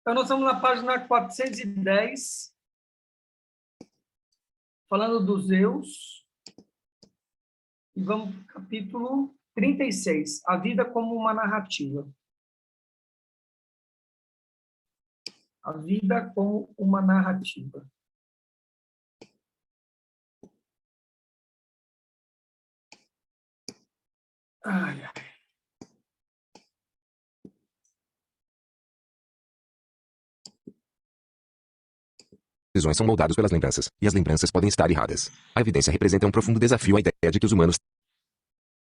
Então, nós estamos na página 410, falando dos eus, e vamos para o capítulo 36, a vida como uma narrativa. A vida como uma narrativa. Ai, ai. Decisões são moldados pelas lembranças, e as lembranças podem estar erradas. A evidência representa um profundo desafio à ideia de que os humanos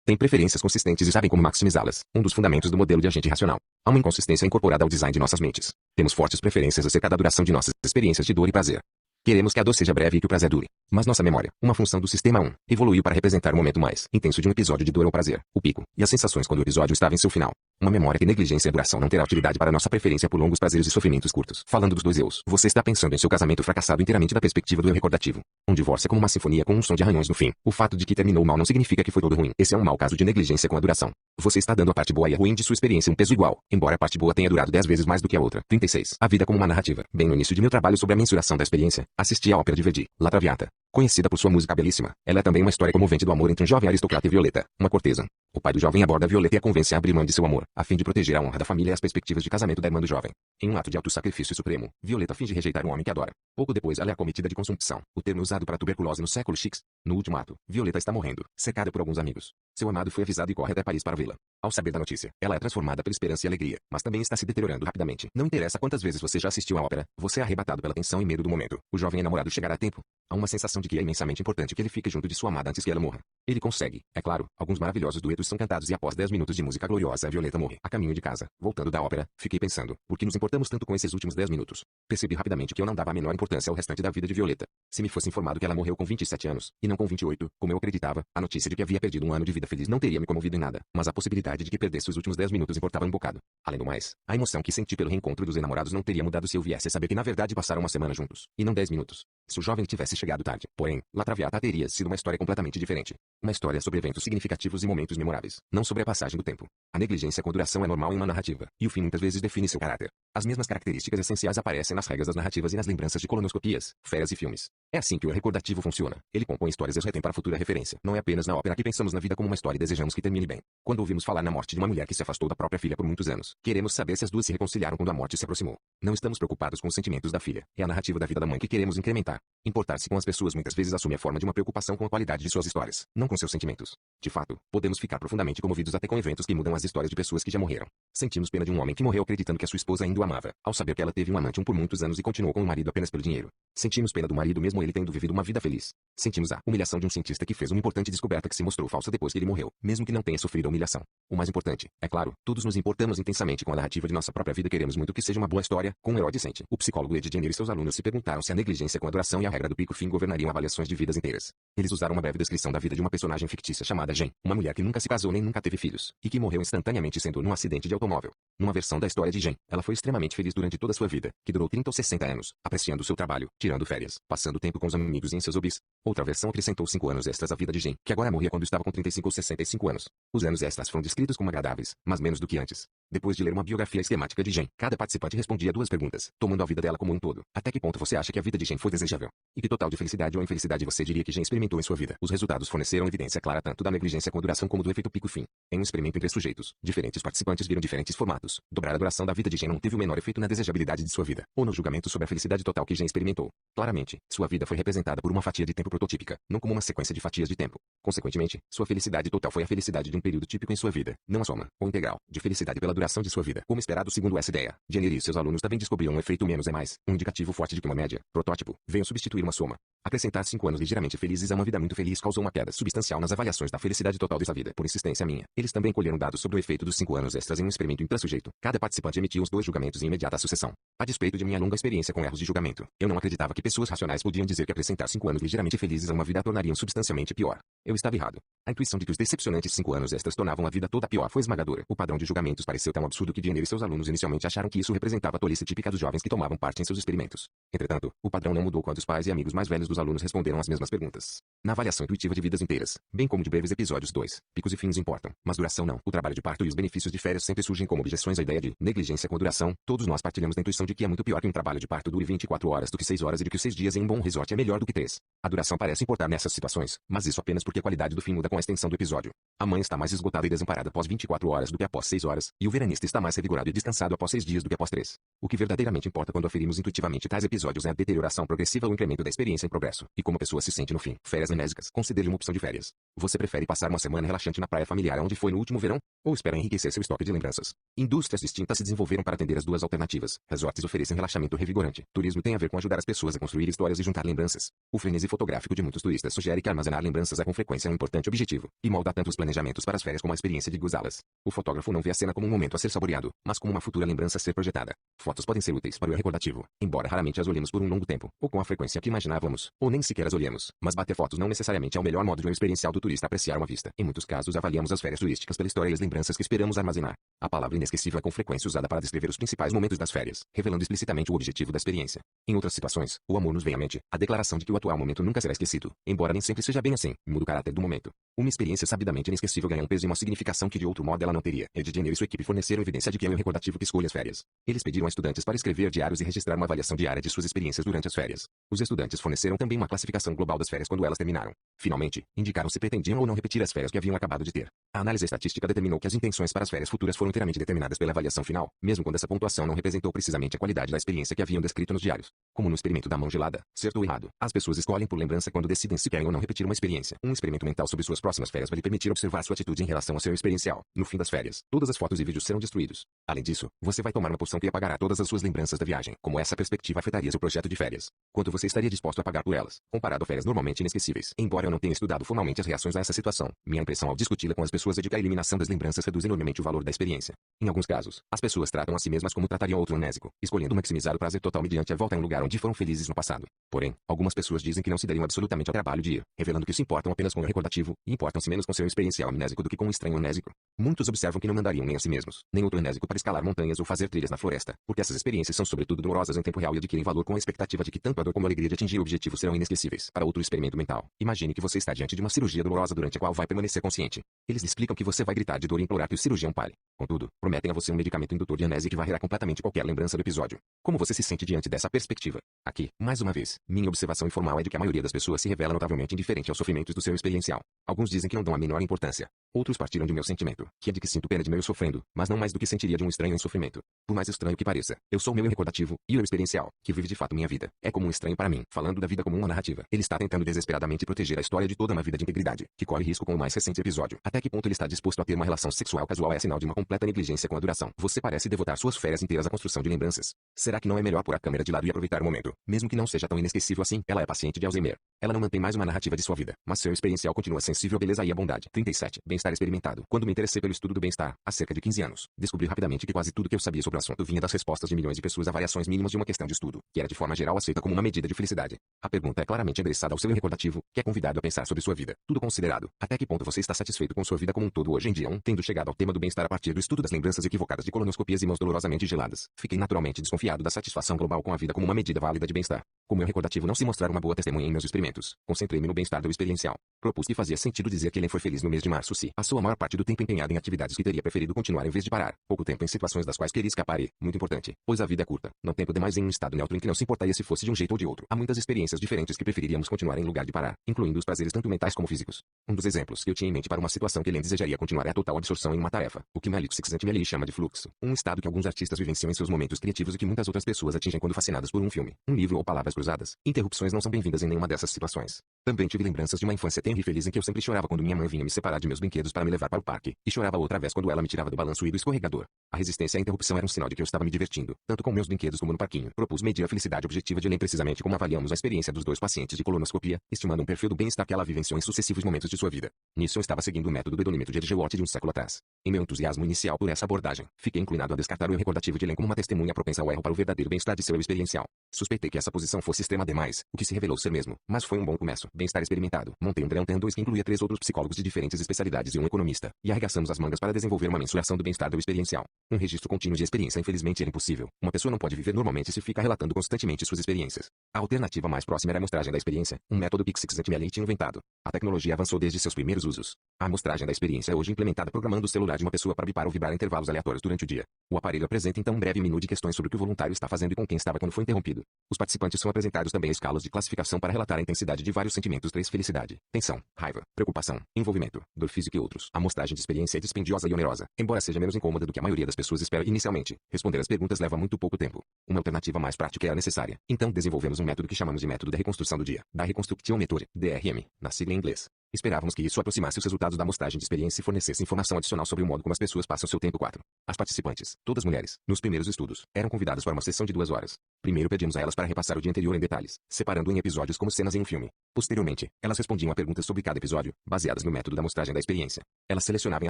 têm preferências consistentes e sabem como maximizá-las, um dos fundamentos do modelo de agente racional. Há uma inconsistência incorporada ao design de nossas mentes. Temos fortes preferências acerca da duração de nossas experiências de dor e prazer. Queremos que a dor seja breve e que o prazer dure. Mas nossa memória, uma função do sistema 1, evoluiu para representar o momento mais intenso de um episódio de dor ou prazer, o pico, e as sensações quando o episódio estava em seu final. Uma memória que negligencia a duração não terá utilidade para nossa preferência por longos prazeres e sofrimentos curtos. Falando dos dois eus, você está pensando em seu casamento fracassado inteiramente da perspectiva do eu recordativo. Um divórcio é como uma sinfonia com um som de arranhões no fim. O fato de que terminou mal não significa que foi todo ruim. Esse é um mau caso de negligência com a duração. Você está dando a parte boa e a ruim de sua experiência um peso igual, embora a parte boa tenha durado 10 vezes mais do que a outra. 36. A vida como uma narrativa. Bem no início de meu trabalho sobre a mensuração da experiência, assisti à ópera de Verdi, La Traviata. Conhecida por sua música belíssima, ela é também uma história comovente do amor entre um jovem aristocrata e Violeta, uma cortesã. O pai do jovem aborda Violeta e a convence a abrir mão de seu amor, a fim de proteger a honra da família e as perspectivas de casamento da irmã do jovem. Em um ato de auto-sacrifício supremo, Violeta finge rejeitar um homem que adora. Pouco depois ela é acometida de consumpção, o termo usado para tuberculose no século X. No último ato, Violeta está morrendo, cercada por alguns amigos. Seu amado foi avisado e corre até Paris para vê-la. Ao saber da notícia, ela é transformada pela esperança e alegria, mas também está se deteriorando rapidamente. Não interessa quantas vezes você já assistiu à ópera, você é arrebatado pela tensão e medo do momento. O jovem enamorado chegará a tempo. Há uma sensação de que é imensamente importante que ele fique junto de sua amada antes que ela morra. Ele consegue, é claro, alguns maravilhosos duetos são cantados e após 10 minutos de música gloriosa a Violeta morre. A caminho de casa, voltando da ópera, fiquei pensando, por que nos importamos tanto com esses últimos 10 minutos? Percebi rapidamente que eu não dava a menor importância ao restante da vida de Violeta. Se me fosse informado que ela morreu com 27 anos, e não com 28, como eu acreditava, a notícia de que havia perdido um ano de vida feliz não teria me comovido em nada, mas a possibilidade de que perdesse os últimos 10 minutos importava um bocado. Além do mais, a emoção que senti pelo reencontro dos enamorados não teria mudado se eu viesse a saber que na verdade passaram uma semana juntos, e não 10 minutos. Se o jovem tivesse chegado tarde, porém, La Traviata teria sido uma história completamente diferente. Uma história sobre eventos significativos e momentos memoráveis, não sobre a passagem do tempo. A negligência com duração é normal em uma narrativa, e o fim muitas vezes define seu caráter. As mesmas características essenciais aparecem nas regras das narrativas e nas lembranças de colonoscopias, férias e filmes. É assim que o recordativo funciona. Ele compõe histórias e as retém para futura referência. Não é apenas na ópera que pensamos na vida como uma história e desejamos que termine bem. Quando ouvimos falar na morte de uma mulher que se afastou da própria filha por muitos anos, queremos saber se as duas se reconciliaram quando a morte se aproximou. Não estamos preocupados com os sentimentos da filha. É a narrativa da vida da mãe que queremos incrementar. Importar-se com as pessoas muitas vezes assume a forma de uma preocupação com a qualidade de suas histórias, não com seus sentimentos. De fato, podemos ficar profundamente comovidos até com eventos que mudam as histórias de pessoas que já morreram. Sentimos pena de um homem que morreu acreditando que a sua esposa ainda o amava, ao saber que ela teve um amante por muitos anos e continuou com o marido apenas pelo dinheiro. Sentimos pena do marido mesmo ele tendo vivido uma vida feliz. Sentimos a humilhação de um cientista que fez uma importante descoberta que se mostrou falsa depois que ele morreu, mesmo que não tenha sofrido a humilhação. O mais importante, é claro, todos nos importamos intensamente com a narrativa de nossa própria vida, queremos muito que seja uma boa história, com um herói decente. O psicólogo Ed Jenner e seus alunos se perguntaram se a negligência com a duração e a regra do pico-fim governariam avaliações de vidas inteiras. Eles usaram uma breve descrição da vida de uma personagem fictícia chamada Jen, uma mulher que nunca se casou nem nunca teve filhos, e que morreu instantaneamente sendo num acidente de automóvel. Numa versão da história de Jen, ela foi extremamente feliz durante toda a sua vida, que durou 30 ou 60 anos, apreciando seu trabalho, tirando férias, passando tempo com os amigos e em seus hobbies. Outra versão acrescentou 5 anos extras à vida de Jen, que agora morria quando estava com 35 ou 65 anos. Os anos extras foram descritos como agradáveis, mas menos do que antes. Depois de ler uma biografia esquemática de Jen, cada participante respondia 2 perguntas, tomando a vida dela como um todo. Até que ponto você acha que a vida de Jen foi desejável? E que total de felicidade ou infelicidade você diria que Jen experimentou em sua vida? Os resultados forneceram evidência clara tanto da negligência com a duração como do efeito pico-fim. Em um experimento entre sujeitos, diferentes participantes viram diferentes formatos. Dobrar a duração da vida de Jen não teve o menor efeito na desejabilidade de sua vida, ou no julgamento sobre a felicidade total que Jen experimentou. Claramente, sua vida foi representada por uma fatia de tempo prototípica, não como uma sequência de fatias de tempo. Consequentemente, sua felicidade total foi a felicidade de um período típico em sua vida, não a soma, ou integral, de felicidade pela duração de sua vida. Como esperado segundo essa ideia, Jenner e seus alunos também descobriram um efeito menos é mais, um indicativo forte de que uma média, protótipo, veio substituir uma soma. Acrescentar 5 anos ligeiramente felizes a uma vida muito feliz causou uma queda substancial nas avaliações da felicidade total dessa vida. Por insistência minha, eles também colheram dados sobre o efeito dos 5 anos extras em um experimento intrassujeito. Cada participante emitiu os 2 julgamentos em imediata sucessão. A despeito de minha longa experiência com erros de julgamento, eu não acreditava que pessoas racionais podiam dizer que acrescentar 5 anos ligeiramente felizes a uma vida a tornariam substancialmente pior. Eu estava errado. A intuição de que os decepcionantes 5 anos extras tornavam a vida toda pior foi esmagadora. O padrão de julgamentos pareceu tão absurdo que Jenner e seus alunos inicialmente acharam que isso representava a tolice típica dos jovens que tomavam parte em seus experimentos. Entretanto, o padrão não mudou quando os pais e amigos mais velhos dos alunos responderam as mesmas perguntas. Na avaliação intuitiva de vidas inteiras, bem como de breves episódios 2, picos e fins importam, mas duração não. O trabalho de parto e os benefícios de férias sempre surgem como objeções à ideia de negligência com duração. Todos nós partilhamos da intuição de que é muito pior que um trabalho de parto dure 24 horas do que 6 horas e de que os 6 dias em um bom resort é melhor do que 3. A duração parece importar nessas situações, mas isso apenas porque a qualidade do fim muda com a extensão do episódio. A mãe está mais esgotada e desamparada após 24 horas do que após 6 horas, e o veranista está mais revigorado e descansado após 6 dias do que após 3. O que verdadeiramente importa quando aferimos intuitivamente tais episódios é a deterioração progressiva ou incremento da experiência em progresso, e como a pessoa se sente no fim. Férias amnésicas. Considere uma opção de férias. Você prefere passar uma semana relaxante na praia familiar onde foi no último verão? Ou espera enriquecer seu estoque de lembranças? Indústrias distintas se desenvolveram para atender as duas alternativas. Resorts oferecem relaxamento revigorante. Turismo tem a ver com ajudar as pessoas a construir histórias e juntar lembranças. O frenesi fotográfico de muitos turistas sugere que armazenar lembranças é com frequência um importante objetivo, e molda tanto os planejamentos para as férias como a experiência de gozá-las. O fotógrafo não vê a cena como um momento a ser saboreado, mas como uma futura lembrança a ser projetada. Fotos podem ser úteis para o recordativo, embora raramente as olhemos por um longo tempo, ou com a frequência que imaginávamos, ou nem sequer as olhemos. Mas bater fotos não necessariamente é o melhor modo de um experiencial do turista apreciar uma vista. Em muitos casos avaliamos as férias turísticas pela história e as lembranças que esperamos armazenar. A palavra inesquecível é com frequência usada para descrever os principais momentos das férias, revelando explicitamente o objetivo da experiência. Em outras situações, o amor nos vem à mente, a declaração de que o atual momento nunca será esquecido, embora nem sempre seja bem assim, muda o caráter do momento. Uma experiência sabidamente inesquecível ganha um peso e uma significação que de outro modo ela não teria. Ed Jenner e sua equipe forneceram evidência de que é o recordativo que escolhe as férias. Eles pediram a estudantes para escrever diários e registrar uma avaliação diária de suas experiências durante as férias. Os estudantes forneceram também uma classificação global das férias quando elas terminaram. Finalmente, indicaram se pretendiam ou não repetir as férias que haviam acabado de ter. A análise estatística determinou que as intenções para as férias futuras foram inteiramente determinadas pela avaliação final, mesmo quando essa pontuação não representou precisamente a qualidade da experiência que haviam descrito nos diários. Como no experimento da mão gelada, certo ou errado, as pessoas escolhem por lembrança quando decidem se querem ou não repetir uma experiência. Um experimento mental sobre suas próximas férias vai lhe permitir observar sua atitude em relação ao seu experiencial. No fim das férias, todas as fotos e vídeos serão destruídos. Além disso, você vai tomar uma porção que apagará todas as suas lembranças da viagem. Como essa perspectiva afetaria seu projeto de férias? Quanto você estaria disposto a pagar por elas, comparado a férias normalmente inesquecíveis? Embora eu não tenha estudado formalmente as reações a essa situação, minha impressão ao discuti-la com as pessoas é de que a eliminação das lembranças reduz enormemente o valor da experiência. Em alguns casos, as pessoas tratam a si mesmas como tratariam outro amnésico, escolhendo maximizar o prazer total mediante a volta a um lugar onde foram felizes no passado. Porém, algumas pessoas dizem que não se dariam absolutamente ao trabalho de ir, revelando que se importam apenas com o recordativo, e importam-se menos com seu experiencial amnésico do que com um estranho amnésico. Muitos observam que não mandariam nem a si mesmos, nem outro amnésico para escalar montanhas ou fazer trilhas na floresta, porque essas experiências são sobretudo dolorosas em tempo real e adquirem valor com a expectativa de que tanto a dor como a alegria de atingir o objetivo serão inesquecíveis. Para outro experimento mental, imagine que você está diante de uma cirurgia dolorosa durante a qual vai permanecer consciente. Eles lhe explicam que você vai gritar de dor e implorar que o cirurgião pare. Contudo, prometem a você um medicamento indutor de amnésia que varrerá completamente qualquer lembrança do episódio. Como você se sente diante dessa perspectiva? Aqui, mais uma vez, minha observação informal é de que a maioria das pessoas se revela notavelmente indiferente aos sofrimentos do seu experiencial. Alguns dizem que não dão a menor importância. Outros partilham de meu sentimento, que é de que sinto pena de meu sofrendo, mas não mais do que sentiria de um estranho em sofrimento. Por mais estranho que pareça, eu sou o meu recordativo, e o experiencial, que vive de fato minha vida, é como um estranho para mim, falando da vida como uma narrativa. Ele está tentando desesperadamente proteger a história de toda uma vida de integridade, que corre risco com o mais recente episódio. Até que ponto ele está disposto a ter uma relação sexual casual é sinal de uma completa negligência com a duração. Você parece devotar suas férias inteiras à construção de lembranças. Será que não é melhor pôr a câmera de lado e aproveitar o momento, mesmo que não seja tão inesquecível assim? Ela é paciente de Alzheimer. Ela não mantém mais uma narrativa de sua vida, mas seu experiencial continua sensível à beleza e à bondade. 37. Bem-estar experimentado. Quando me interessei pelo estudo do bem-estar, há cerca de 15 anos, descobri rapidamente que quase tudo que eu sabia sobre o assunto vinha das respostas de milhões de pessoas a variações mínimas de uma questão de estudo, que era de forma geral aceita como uma medida de felicidade. A pergunta é claramente endereçada ao seu recordativo, que é convidado a pensar sobre sua vida. Tudo considerado, até que ponto você está satisfeito com sua vida como um todo hoje em dia? Tendo chegado ao tema do bem-estar a partir do estudo das lembranças equivocadas de colonoscopias e mãos dolorosamente geladas, fiquei naturalmente desconfiado da satisfação global com a vida como uma medida válida de bem-estar. Como meu recordativo não se mostrar uma boa testemunha em meus experimentos, concentrei-me no bem-estar do experiencial. Propus que fazia sentido dizer que ele foi feliz no mês de março se passou a maior parte do tempo empenhado em atividades que teria preferido continuar em vez de parar, pouco tempo em situações das quais queria escapar e, muito importante, pois a vida é curta, não tempo demais em um estado neutro em que não se importaria se fosse de um jeito ou de outro. Há muitas experiências diferentes que preferiríamos continuar em lugar de parar, incluindo os prazeres tanto mentais como físicos. Um dos exemplos que eu tinha em mente para uma situação que ele desejaria continuar é a total absorção em uma tarefa, o que Malik Csikszentmihalyi chama de fluxo, um estado que alguns artistas vivenciam em seus momentos criativos e que muitas outras pessoas atingem quando fascinadas por um filme, um livro ou palavras cruzadas. Interrupções não são bem-vindas em nenhuma dessas situações. Também tive lembranças de uma infância tenra e feliz em que eu sempre chorava quando minha mãe vinha me separar de meus brinquedos para me levar para o parque, e chorava outra vez quando ela me tirava do balanço e do escorregador. A resistência à interrupção era um sinal de que eu estava me divertindo, tanto com meus brinquedos como no parquinho. Propus medir a felicidade objetiva de Elaine precisamente como avaliamos a experiência dos dois pacientes de colonoscopia, estimando um perfil do bem-estar que ela vivenciou em sucessivos momentos de sua vida. Nisso eu estava seguindo o método do hedonômetro de Edgeworth de um século atrás. Em meu entusiasmo inicial por essa abordagem, fiquei inclinado a descartar o recordativo de Elaine como uma testemunha propensa ao erro para o verdadeiro bem-estar de seu experiencial. Suspeitei que essa posição fosse extrema demais, o que se revelou ser mesmo, mas foi um bom começo. Bem-estar experimentado. Montei um Grant 2 que incluía 3 outros psicólogos de diferentes especialidades e um economista, e arregaçamos as mangas para desenvolver uma mensuração do bem-estar do experiencial. Um registro contínuo de experiência infelizmente era impossível. Uma pessoa não pode viver normalmente se fica relatando constantemente suas experiências. A alternativa mais próxima era a amostragem da experiência, um método Pixix-XML tinha inventado. A tecnologia avançou desde seus primeiros usos. A amostragem da experiência é hoje implementada programando o celular de uma pessoa para bipar ou vibrar intervalos aleatórios durante o dia. O aparelho apresenta então um breve menu de questões sobre o que o voluntário está fazendo e com quem estava quando foi interrompido. Os participantes são apresentados também a escalas de classificação para relatar a intensidade de vários sentimentos: 3 felicidade, tensão, raiva, preocupação, envolvimento, dor física e outros. A amostragem de experiência é dispendiosa e onerosa, embora seja menos incômoda do que a maioria das pessoas espera inicialmente. Responder as perguntas leva muito pouco tempo. Uma alternativa mais prática é a necessária. Então desenvolvemos um método que chamamos de método da reconstrução do dia, da Reconstruction Method, DRM, na sigla em inglês. Esperávamos que isso aproximasse os resultados da amostragem de experiência e fornecesse informação adicional sobre o modo como as pessoas passam seu tempo. 4. As participantes, todas mulheres, nos primeiros estudos, eram convidadas para uma sessão de 2 horas. Primeiro pedimos a elas para repassar o dia anterior em detalhes, separando em episódios como cenas em um filme. Posteriormente, elas respondiam a perguntas sobre cada episódio, baseadas no método da amostragem da experiência. Elas selecionavam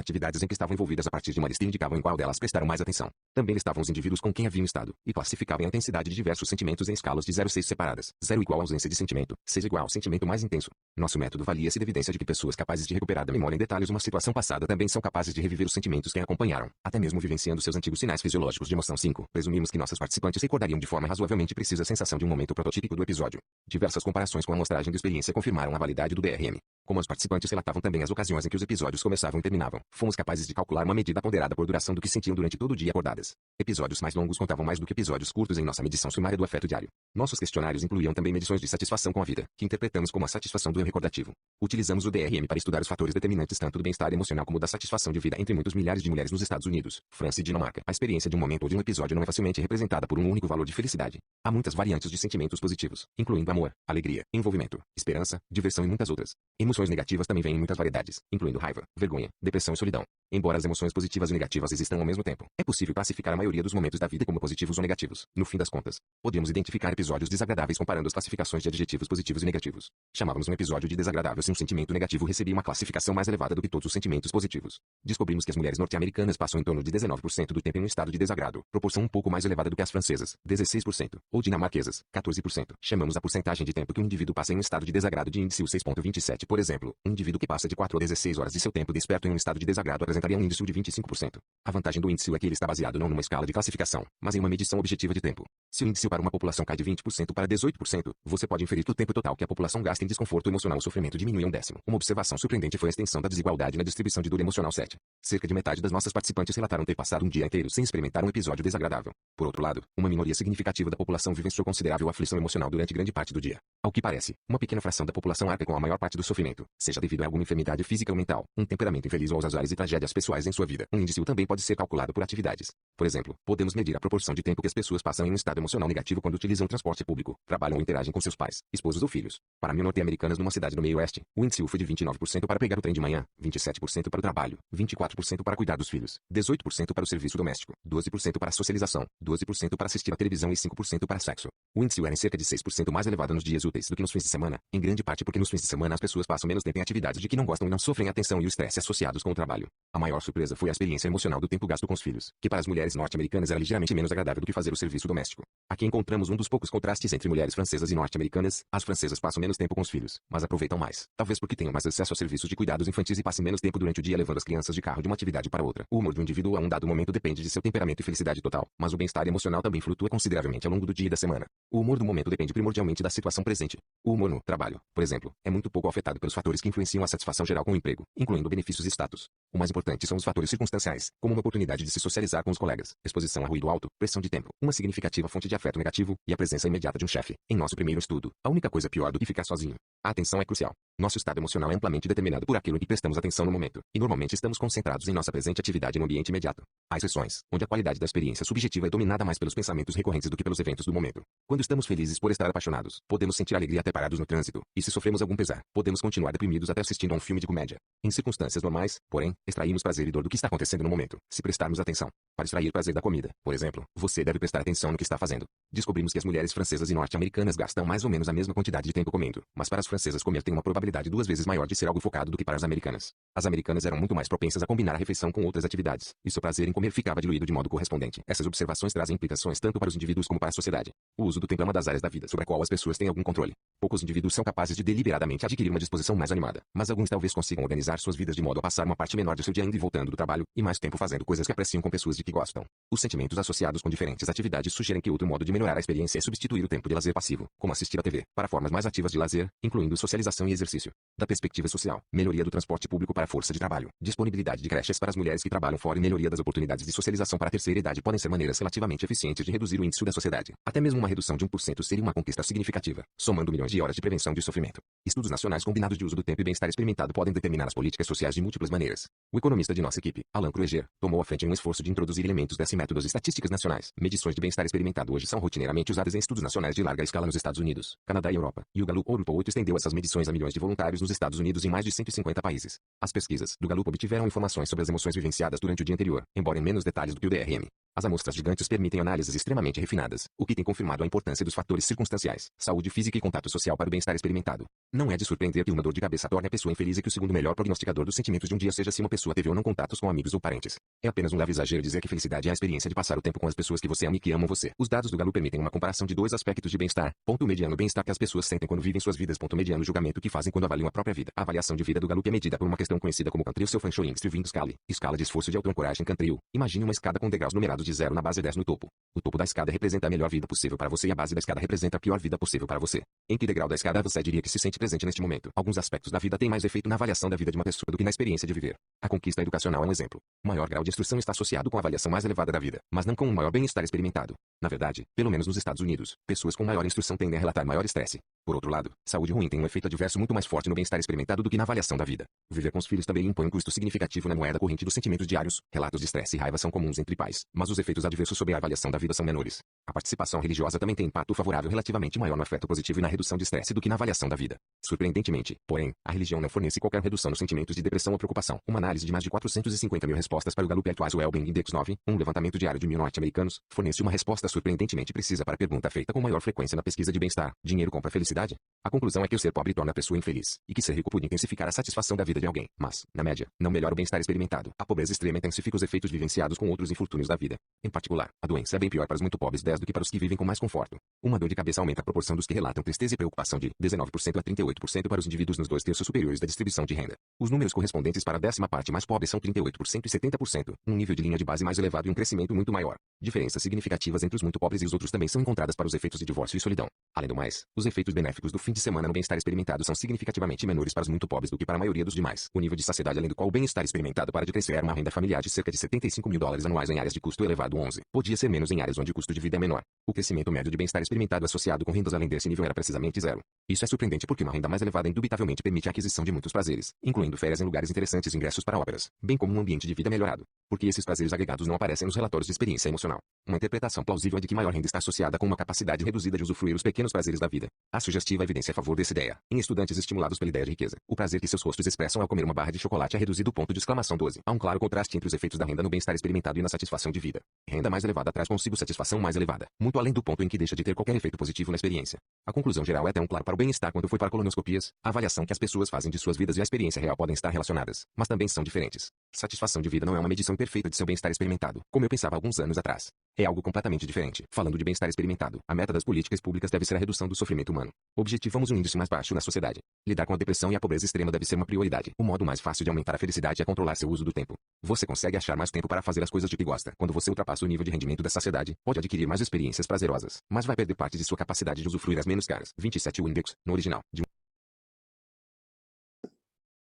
atividades em que estavam envolvidas a partir de uma lista e indicavam em qual delas prestaram mais atenção. Também listavam os indivíduos com quem haviam estado, e classificavam a intensidade de diversos sentimentos em escalas de 0 a 6 separadas. 0 igual a ausência de sentimento, 6 igual ao sentimento mais intenso. Nosso método valia-se da evidência de que pessoas capazes de recuperar da memória em detalhes uma situação passada também são capazes de reviver os sentimentos que a acompanharam, até mesmo vivenciando seus antigos sinais fisiológicos de emoção. 5. Presumimos que nossas participantes recordariam de forma razoavelmente precisa a sensação de um momento prototípico do episódio. Diversas comparações com a amostragem de experiência confirmaram a validade do DRM. Como os participantes relatavam também as ocasiões em que os episódios começavam e terminavam, fomos capazes de calcular uma medida ponderada por duração do que sentiam durante todo o dia acordadas. Episódios mais longos contavam mais do que episódios curtos em nossa medição sumária do afeto diário. Nossos questionários incluíam também medições de satisfação com a vida, que interpretamos como a satisfação do eu recordativo. Utilizamos o DRM para estudar os fatores determinantes tanto do bem-estar emocional como da satisfação de vida entre muitos milhares de mulheres nos Estados Unidos, França e Dinamarca. A experiência de um momento ou de um episódio não é facilmente representada por um único valor de felicidade. Há muitas variantes de sentimentos positivos, incluindo amor, alegria, envolvimento, esperança, diversão e muitas outras. Emoções negativas também vêm em muitas variedades, incluindo raiva, vergonha, depressão e solidão. Embora as emoções positivas e negativas existam ao mesmo tempo, é possível classificar a maioria dos momentos da vida como positivos ou negativos. No fim das contas, podemos identificar episódios desagradáveis comparando as classificações de adjetivos positivos e negativos. Chamávamos um episódio de desagradável se um sentimento negativo recebia uma classificação mais elevada do que todos os sentimentos positivos. Descobrimos que as mulheres norte-americanas passam em torno de 19% do tempo em um estado de desagrado, proporção um pouco mais elevada do que as francesas, 16%, ou dinamarquesas, 14%. Chamamos a porcentagem de tempo que um indivíduo passa em um estado de desagrado de índice 6,27. Por exemplo, um indivíduo que passa de 4 a 16 horas de seu tempo desperto em um estado de desagrado apresentaria um índice de 25%. A vantagem do índice é que ele está baseado não numa escala de classificação, mas em uma medição objetiva de tempo. Se o índice para uma população cai de 20% para 18%, você pode inferir que o tempo total que a população gasta em desconforto emocional ou sofrimento diminui um décimo. Uma observação surpreendente foi a extensão da desigualdade na distribuição de dor emocional. 7. Cerca de metade das nossas participantes relataram ter passado um dia inteiro sem experimentar um episódio desagradável. Por outro lado, uma minoria significativa da população vivenciou considerável aflição emocional durante grande parte do dia. Ao que parece, uma pequena fração da população arca com a maior parte do sofrimento, seja devido a alguma enfermidade física ou mental, um temperamento infeliz ou aos azares e tragédias pessoais em sua vida. Um índice também pode ser calculado por atividades. Por exemplo, podemos medir a proporção de tempo que as pessoas passam em um estado emocional negativo quando utilizam transporte público, trabalham ou interagem com seus pais, esposos ou filhos. Para 1.000 norte-americanas numa cidade do meio oeste, o índice foi de 29% para pegar o trem de manhã, 27% para o trabalho, 24% para cuidar dos filhos, 18% para o serviço doméstico, 12% para a socialização, 12% para assistir à televisão e 5% para sexo. O índice era em cerca de 6% mais elevado nos dias úteis do que nos fins de semana, em grande parte porque nos fins de semana as pessoas passam menos tempo em atividades de que não gostam e não sofrem a tensão e o estresse associados com o trabalho. A maior surpresa foi a experiência emocional do tempo gasto com os filhos, que para as mulheres norte-americanas era ligeiramente menos agradável do que fazer o serviço doméstico. Aqui encontramos um dos poucos contrastes entre mulheres francesas e norte-americanas. As francesas passam menos tempo com os filhos, mas aproveitam mais, talvez porque tenham mais acesso a serviços de cuidados infantis e passem menos tempo durante o dia levando as crianças de carro de uma atividade para outra. O humor do indivíduo a um dado momento depende de seu temperamento e felicidade total, mas o bem-estar emocional também flutua consideravelmente ao longo do dia e da semana. O humor do momento depende primordialmente da situação presente. O humor no trabalho, por exemplo, é muito pouco afetado pelos fatores que influenciam a satisfação geral com o emprego, incluindo benefícios e status. O mais importante são os fatores circunstanciais, como uma oportunidade de se socializar com os colegas, exposição a ruído alto, pressão de tempo, uma significativa fonte de afeto negativo e a presença imediata de um chefe. Em nosso primeiro estudo, a única coisa pior do que ficar sozinho. A atenção é crucial. Nosso estado emocional é amplamente determinado por aquilo em que prestamos atenção no momento, e normalmente estamos concentrados em nossa presente atividade no ambiente imediato. Há exceções, onde a qualidade da experiência subjetiva é dominada mais pelos pensamentos recorrentes do que pelos eventos do momento. Quando estamos felizes por estar apaixonados, podemos sentir alegria até parados no trânsito, e se sofremos algum pesar, podemos continuar deprimidos até assistindo a um filme de comédia. Em circunstâncias normais, porém, extraímos prazer e dor do que está acontecendo no momento, se prestarmos atenção. Para extrair prazer da comida, por exemplo, você deve prestar atenção no que está fazendo. Descobrimos que as mulheres francesas e norte-americanas gastam mais ou menos a mesma quantidade de tempo comendo, mas para as francesas comer tem uma probabilidade probabilidade 2 vezes maior de ser algo focado do que para as americanas. As americanas eram muito mais propensas a combinar a refeição com outras atividades, e seu prazer em comer ficava diluído de modo correspondente. Essas observações trazem implicações tanto para os indivíduos como para a sociedade. O uso do tempo é uma das áreas da vida sobre a qual as pessoas têm algum controle. Poucos indivíduos são capazes de deliberadamente adquirir uma disposição mais animada, mas alguns talvez consigam organizar suas vidas de modo a passar uma parte menor de seu dia indo e voltando do trabalho, e mais tempo fazendo coisas que apreciam com pessoas de que gostam. Os sentimentos associados com diferentes atividades sugerem que outro modo de melhorar a experiência é substituir o tempo de lazer passivo, como assistir à TV, para formas mais ativas de lazer, incluindo socialização e exercício. Da perspectiva social, melhoria do transporte público para a força de trabalho, disponibilidade de creches para as mulheres que trabalham fora e melhoria das oportunidades de socialização para a terceira idade podem ser maneiras relativamente eficientes de reduzir o índice da sociedade. Até mesmo uma redução de 1% seria uma conquista significativa, somando milhões de horas de prevenção de sofrimento. Estudos nacionais combinados de uso do tempo e bem-estar experimentado podem determinar as políticas sociais de múltiplas maneiras. O economista de nossa equipe, Alan Krueger, tomou a frente em um esforço de introduzir elementos desse método às estatísticas nacionais. Medições de bem-estar experimentado hoje são rotineiramente usadas em estudos nacionais de larga escala nos Estados Unidos, Canadá e Europa, e o Gallup Ouro 8 estendeu essas medições a milhões de voluntários nos Estados Unidos e em mais de 150 países. As pesquisas do Gallup obtiveram informações sobre as emoções vivenciadas durante o dia anterior, embora em menos detalhes do que o DRM. As amostras gigantes permitem análises extremamente refinadas, o que tem confirmado a importância dos fatores circunstanciais, saúde física e contato social para o bem-estar experimentado. Não é de surpreender que uma dor de cabeça torne a pessoa infeliz e que o segundo melhor prognosticador dos sentimentos de um dia seja se uma pessoa teve ou não contatos com amigos ou parentes. É apenas um leve exagero dizer que felicidade é a experiência de passar o tempo com as pessoas que você ama e que amam você. Os dados do Gallup permitem uma comparação de dois aspectos de bem-estar. Ponto mediano bem-estar que as pessoas sentem quando vivem suas vidas. Ponto mediano julgamento que fazem quando avaliam a própria vida. A avaliação de vida do Gallup é medida por uma questão conhecida como Cantril Self-Anchoring Striving Scale, escala de esforço de autoancoragem Cantril. Imagine uma escada com degraus numerados de 0 na base e 10 no topo. O topo da escada representa a melhor vida possível para você e a base da escada representa a pior vida possível para você. Em que degrau da escada você diria que se sente presente neste momento? Alguns aspectos da vida têm mais efeito na avaliação da vida de uma pessoa do que na experiência de viver. A conquista educacional é um exemplo. O maior grau de instrução está associado com a avaliação mais elevada da vida, mas não com um maior bem-estar experimentado. Na verdade, pelo menos nos Estados Unidos, pessoas com maior instrução tendem a relatar maior estresse. Por outro lado, saúde ruim tem um efeito adverso muito mais forte no bem-estar experimentado do que na avaliação da vida. Viver com os filhos também impõe um custo significativo na moeda corrente dos sentimentos diários. Relatos de estresse e raiva são comuns entre pais, mas os efeitos adversos sobre a avaliação da vida são menores. A participação religiosa também tem impacto favorável relativamente maior no afeto positivo e na redução de estresse do que na avaliação da vida. Surpreendentemente, porém, a religião não fornece qualquer redução nos sentimentos de depressão ou preocupação. Uma análise de mais de 450 mil respostas para o Gallup Advice Wellbeing Index 9, um levantamento diário de 1.000 norte-americanos, fornece uma resposta surpreendentemente precisa para a pergunta feita com maior frequência na pesquisa de bem-estar: dinheiro compra felicidade? A conclusão é que o ser pobre torna a pessoa infeliz, e que ser rico pode intensificar a satisfação da vida de alguém, mas, na média, não melhora o bem-estar experimentado. A pobreza extrema intensifica os efeitos vivenciados com outros infortúnios da vida. Em particular, a doença é bem pior para os muito pobres 10 do que para os que vivem com mais conforto. Uma dor de cabeça aumenta a proporção dos que relatam tristeza e preocupação de 19% a 38% para os indivíduos nos 2/3 superiores da distribuição de renda. Os números correspondentes para a 10ª parte mais pobre são 38% e 70%, um nível de linha de base mais elevado e um crescimento muito maior. Diferenças significativas entre os muito pobres e os outros também são encontradas para os efeitos de divórcio e solidão. Além do mais, os efeitos benéficos do fim de semana no bem-estar experimentado são significativamente menores para os muito pobres do que para a maioria dos demais. O nível de saciedade além do qual o bem-estar experimentado para de crescer era uma renda familiar de cerca de $75 mil anuais em áreas de custo elevado 11. Podia ser menos em áreas onde o custo de vida é menor. O crescimento médio de bem-estar experimentado associado com rendas além desse nível era precisamente zero. Isso é surpreendente porque uma renda mais elevada indubitavelmente permite a aquisição de muitos prazeres, incluindo férias em lugares interessantes e ingressos para óperas, bem como um ambiente de vida melhorado. Porque esses prazeres agregados não aparecem nos relatórios de experiência emocional. Uma interpretação plausível é de que maior renda está associada com uma capacidade reduzida de usufruir os pequenos prazeres da vida. Há sugestiva evidência a favor dessa ideia. Em estudantes estimulados pela ideia de riqueza, o prazer que seus rostos expressam ao comer uma barra de chocolate é reduzido. Ponto de exclamação 12. Há um claro contraste entre os efeitos da renda no bem-estar experimentado e na satisfação de vida. Renda mais elevada traz consigo satisfação mais elevada, muito além do ponto em que deixa de ter qualquer efeito positivo na experiência. A conclusão geral é tão clara para o bem-estar quanto foi para colonoscopias. A avaliação que as pessoas fazem de suas vidas e a experiência real podem estar relacionadas, mas também são diferentes. Satisfação de vida não é uma medição perfeita de seu bem-estar experimentado, como eu pensava alguns anos atrás. É algo completamente diferente. Falando de bem-estar experimentado, a meta das políticas públicas deve ser a redução do sofrimento humano. Objetivamos um índice mais baixo na sociedade. Lidar com a depressão e a pobreza extrema deve ser uma prioridade. O modo mais fácil de aumentar a felicidade é controlar seu uso do tempo. Você consegue achar mais tempo para fazer as coisas de que gosta. Quando você ultrapassa o nível de rendimento da saciedade, pode adquirir mais experiências prazerosas, mas vai perder parte de sua capacidade de usufruir as menos caras. 27 o index, no original.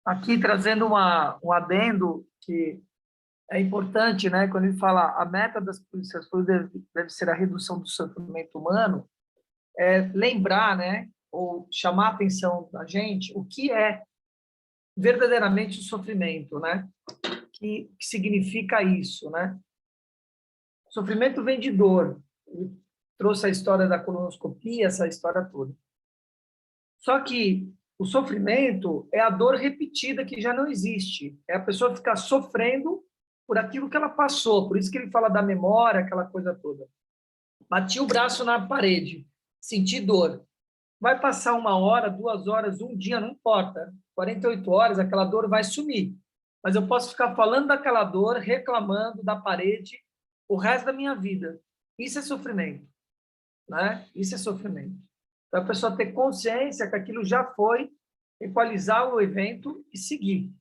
Aqui trazendo um adendo que é importante, né? Quando ele fala a meta das políticas públicas deve ser a redução do sofrimento humano, lembrar, né? Ou chamar a atenção da gente o que é verdadeiramente o sofrimento, né? Que significa isso, né? Sofrimento vem de dor. Ele trouxe a história da colonoscopia, essa história toda. Só que o sofrimento é a dor repetida que já não existe. É a pessoa ficar sofrendo por aquilo que ela passou. Por isso que ele fala da memória, aquela coisa toda. Bati o braço na parede, senti dor. Vai passar 1 hora, 2 horas, um dia, não importa. 48 horas, aquela dor vai sumir. Mas eu posso ficar falando daquela dor, reclamando da parede o resto da minha vida. Isso é sofrimento, né? Isso é sofrimento. Então, a pessoa ter consciência que aquilo já foi, equalizar o evento e seguir.